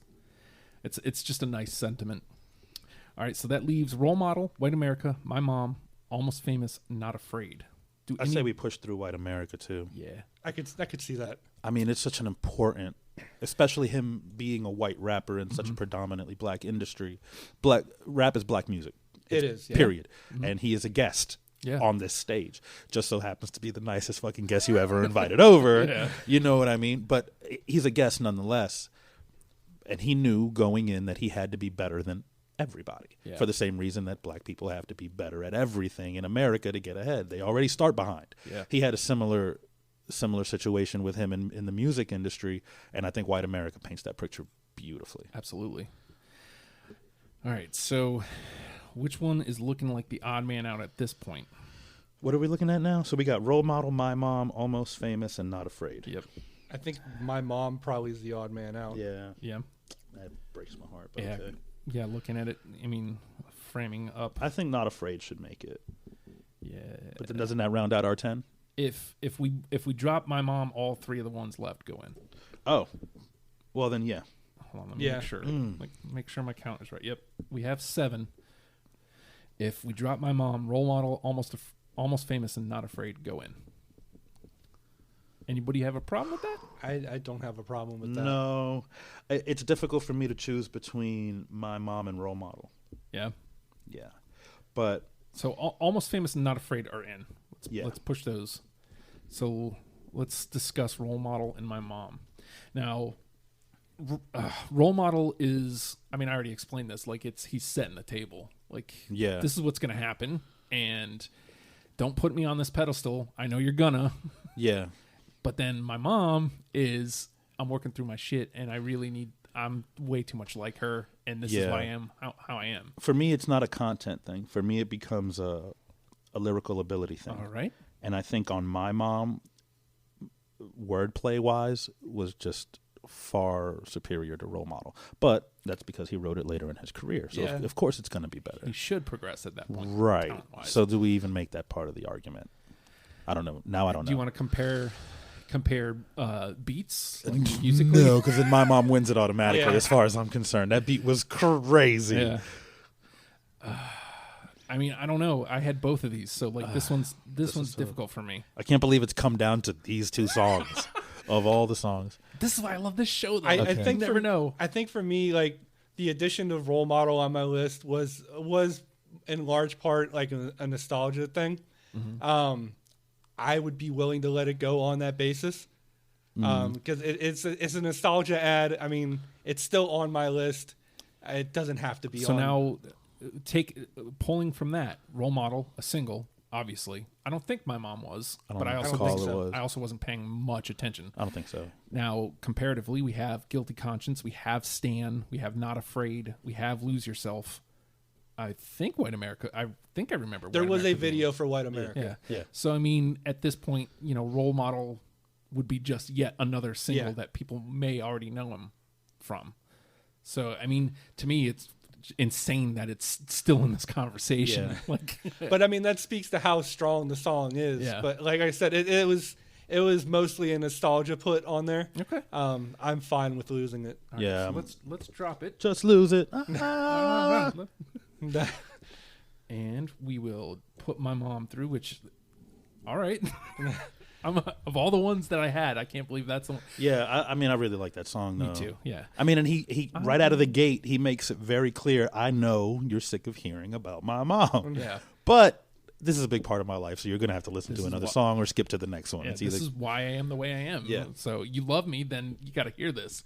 just a nice sentiment. All right, so that leaves Role Model, White America, My Mom, Almost Famous, Not Afraid. I say we push through White America too. Yeah. I could see that. I mean, it's such an important, especially him being a white rapper in such a predominantly black industry. Black rap is black music. It is. Yeah. Period. And he is a guest Yeah. on this stage. Just so happens to be the nicest fucking guest you ever invited over. Yeah. You know what I mean? But he's a guest nonetheless. And he knew going in that he had to be better than everybody, for the same reason that black people have to be better at everything in America to get ahead. They already start behind. Yeah. He had a similar situation with him in the music industry, and I think White America paints that picture beautifully. Absolutely. All right, so which one is looking like the odd man out at this point? What are we looking at now? So we got Role Model, My Mom, Almost Famous, and Not Afraid. Yep. I think My Mom probably is the odd man out. Yeah. Yeah. That breaks my heart, but Yeah. okay. Yeah, looking at it, I mean, framing up. I think Not Afraid should make it. Yeah. But then doesn't that round out our 10? If we drop My Mom, all three of the ones left go in. Oh. Well, then, yeah. Hold on, let me make sure. Make sure my count is right. Yep. We have 7. If we drop My Mom, Role Model, Almost Famous, and Not Afraid go in. Anybody have a problem with that? I don't have a problem with that. No. It's difficult for me to choose between My Mom and Role Model. Yeah. Yeah. But So Almost Famous and Not Afraid are in. Yeah. Let's push those. So let's discuss Role Model and My Mom. Now, Role Model is, I mean, I already explained this. Like, he's setting the table. Like, yeah. This is what's going to happen. And don't put me on this pedestal. I know you're gonna. Yeah. But then My Mom is, I'm working through my shit, and I'm way too much like her, and this is why I am how I am. For me, it's not a content thing. For me, it becomes a lyrical ability thing. All right. And I think on My Mom, wordplay-wise, was just far superior to Role Model. But that's because he wrote it later in his career. So, of course, it's going to be better. He should progress at that point. Right. talent-wise. So do we even make that part of the argument? I don't know. Now I don't know. Do you want to compare beats, like musically? No, because then My Mom wins it automatically as far as I'm concerned. That beat was crazy. Yeah. I mean, I don't know. I had both of these, so like this one's difficult for me. I can't believe it's come down to these two songs of all the songs. This is why I love this show, though. I think you never know. I think for me, like, the addition of Role Model on my list was in large part like a nostalgia thing. Mm-hmm. I would be willing to let it go on that basis because it's a nostalgia ad. I mean, it's still on my list. It doesn't have to be. So on. now, pulling from that, Role Model, a single. Obviously, I don't think My Mom was, but I also think so. I also wasn't paying much attention. I don't think so. Now, comparatively, we have Guilty Conscience, we have Stan, we have Not Afraid, we have Lose Yourself. I think White America. I think I remember. There White was America a video for White America. Yeah. So I mean, at this point, Role Model would be just yet another single that people may already know him from. So I mean, to me, it's insane that it's still in this conversation. Yeah. Like, but I mean, that speaks to how strong the song is. Yeah. But like I said, it was mostly a nostalgia put on there. Okay. I'm fine with losing it. All Yeah. Right, so let's drop it. Just lose it. And we will put My Mom through. Which, all right. Of all the ones that I had, I can't believe that's the one. Yeah, I mean, I really like that song, though. Me too, yeah. I mean, and he right out of the gate, he makes it very clear, I know you're sick of hearing about my mom. Yeah. But this is a big part of my life, so you're going to have to listen to another why- song or skip to the next one. Yeah, It's this either is why I am the way I am. Yeah. So you love me, then you got to hear this.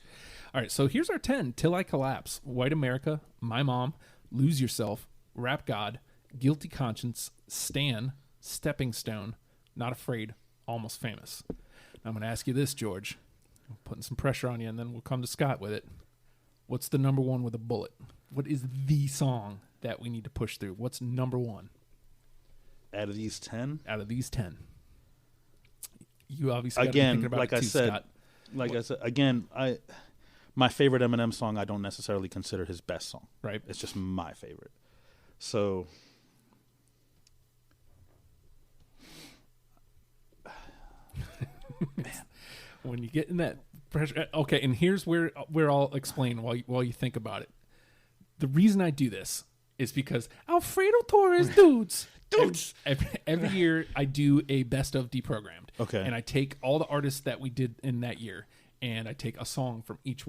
All right, so here's our 10. Till I Collapse, White America, My Mom, Lose Yourself, Rap God, Guilty Conscience, Stan, Stepping Stone, Not Afraid, Almost Famous. Now I'm going to ask you this, George. I'm putting some pressure on you, and then we'll come to Scott with it. What's the number one with a bullet? What is the song that we need to push through? What's number one? out of these 10. Out of these 10. You obviously gotta be Again, thinking about like it I too, said, Scott. again, my favorite Eminem song, I don't necessarily consider his best song. Right. It's just my favorite. So When you get in that pressure, okay. And here's where I'll explain while you think about it. The reason I do this is because Alfredo Torres dudes. Dudes. Every year I do a best of deprogrammed. Okay. And I take all the artists that we did in that year, and I take a song from each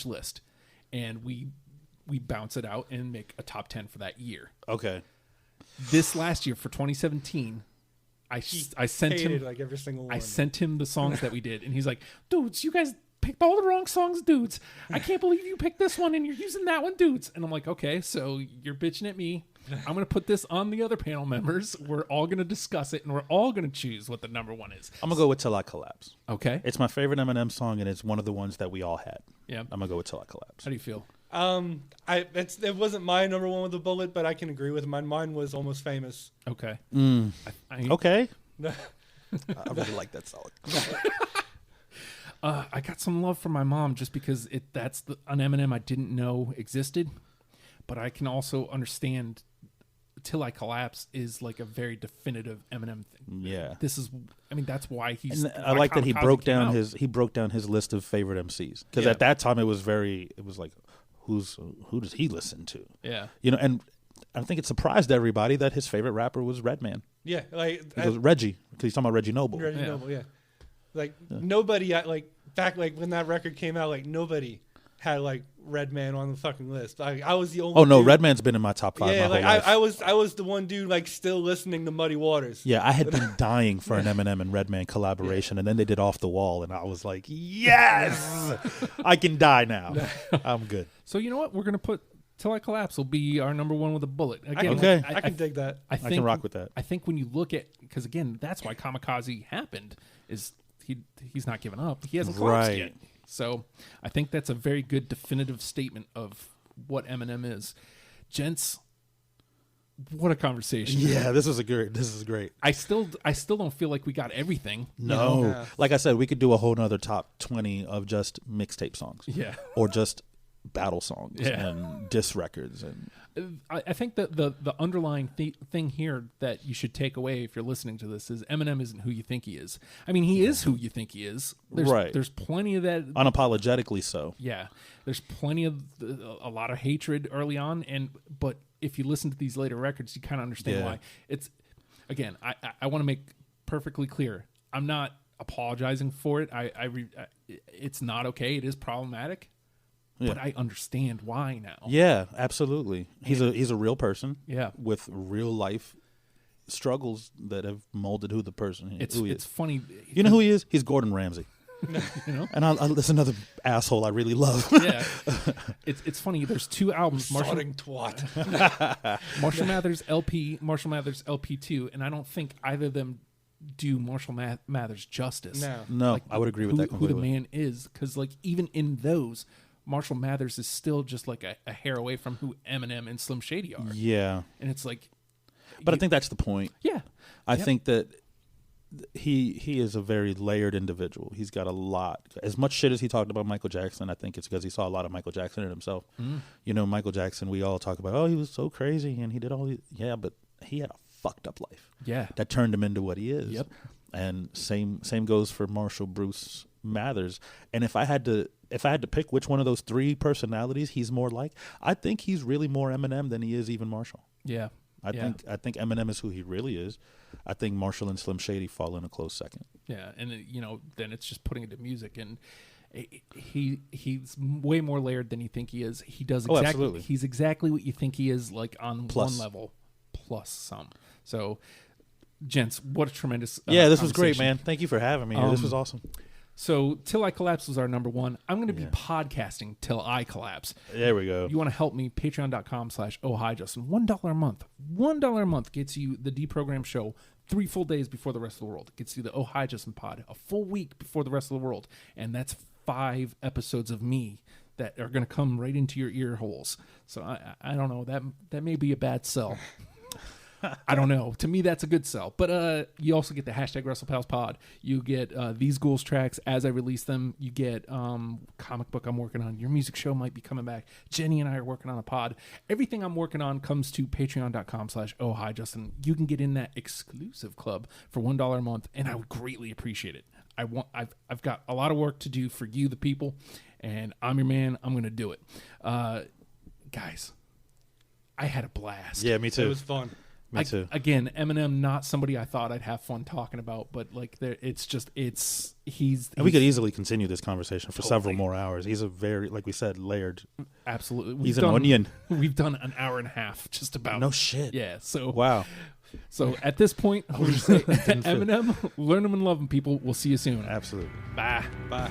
list, and we bounce it out and make a top 10 for that year. Okay. This last year for 2017, I sent him like every single one. I sent him the songs that we did, and he's like, "Dudes, you guys picked all the wrong songs, dudes. I can't believe you picked this one and you're using that one, dudes." And I'm like, "Okay, so you're bitching at me. I'm going to put this on the other panel members. We're all going to discuss it, and we're all going to choose what the number one is." I'm going to go with Till I Collapse. Okay. It's my favorite Eminem song, and it's one of the ones that we all had. Yeah. I'm going to go with Till I Collapse. How do you feel? It wasn't my number one with a bullet, but I can agree with mine. Mine was Almost Famous. Okay. Okay. I really like that song. I got some love from my mom just because that's an Eminem I didn't know existed, but I can also understand Till I Collapse is like a very definitive Eminem thing. Yeah. That's why he's. And I like that he broke down his list of favorite MCs, because at that time it was like, who does he listen to? Yeah. And I think it surprised everybody that his favorite rapper was Redman. Yeah, Reggie, because he's talking about Reggie Noble. Noble, yeah. Nobody back when that record came out, nobody had Redman on the fucking list. I was the only. Oh no, dude. Redman's been in my top 5. Yeah, my whole life. I was the one dude still listening to Muddy Waters. Yeah, I had been dying for an Eminem and Redman collaboration, and then they did Off the Wall, and I was like, yes, I can die now. I'm good. So you know what? We're gonna put Till I Collapse will be our number one with a bullet. Again, okay. I can dig that. I can rock with that. I think when you look at, because again, that's why Kamikaze happened, is he's not giving up. He hasn't collapsed yet. So I think that's a very good definitive statement of what Eminem is. Gents, what a conversation. Yeah, this is great. I still don't feel like we got everything. No. Yeah. Like I said, we could do a whole nother top 20 of just mixtape songs. Yeah. Or just battle songs Yeah. and diss records. And I think that the underlying thing here that you should take away if you're listening to this is Eminem isn't who you think he is. I mean, he is who you think he is. There's plenty of that. Unapologetically so. Yeah. There's plenty of a lot of hatred early on, but if you listen to these later records, you kind of understand why. It's, again, I want to make perfectly clear. I'm not apologizing for it. It's not okay. It is problematic. Yeah. But I understand why now. Yeah, absolutely. He's a real person. Yeah. With real life struggles that have molded who he is. It's funny. You know who he is? He's Gordon Ramsay. And there's another asshole I really love. Yeah. It's funny. There's 2 albums. Marshall Mathers LP, Marshall Mathers LP2, and I don't think either of them do Marshall Mathers justice. No, I would agree with that completely. Who the man is, because even in those, Marshall Mathers is still just like a hair away from who Eminem and Slim Shady are. Yeah. And it's like... But I think that's the point. Yeah. I think that he is a very layered individual. He's got a lot. As much shit as he talked about Michael Jackson, I think it's because he saw a lot of Michael Jackson in himself. Michael Jackson, we all talk about, oh, he was so crazy and he did all these... Yeah, but he had a fucked up life. Yeah. That turned him into what he is. Yep. And same goes for Marshall Bruce Mathers. And if I had to pick which one of those 3 personalities he's more like, I think he's really more Eminem than he is even Marshall. Yeah. I think Eminem is who he really is. I think Marshall and Slim Shady fall in a close second. Yeah, and then it's just putting it to music, and he's way more layered than you think he is. He does exactly. Absolutely. He's exactly what you think he is, like on plus. one level, plus some. So, gents, what a tremendous this was great, man. Thank you for having me here. This was awesome. So, Till I Collapse was our number 1. I'm going to be podcasting Till I Collapse. There we go. You want to help me? Patreon.com/ohhijustin. $1 a month. $1 a month gets you the Deprogram Show 3 full days before the rest of the world. It gets you the Oh Hi Justin pod a full week before the rest of the world. And that's 5 episodes of me that are going to come right into your ear holes. So, I don't know. That may be a bad sell. I don't know. To me, that's a good sell. But you also get the #WrestlePalsPod. You get these Ghouls tracks as I release them. You get comic book I'm working on. Your music show might be coming back. Jenny and I are working on a pod. Everything I'm working on comes to patreon.com/ohhijustin. You can get in that exclusive club for $1 a month, and I would greatly appreciate it. I've got a lot of work to do for you, the people, and I'm your man. I'm going to do it. Guys, I had a blast. Yeah, me too. It was fun. Me too. Again, Eminem, not somebody I thought I'd have fun talking about, but like, he's. And we could easily continue this conversation for several more hours. He's a very, like we said, layered. Absolutely. He's an onion. We've done an hour and a half just about. No shit. Yeah. So wow. So at this point, we'll just say, Eminem, learn him and love him, people. We'll see you soon. Absolutely. Bye. Bye.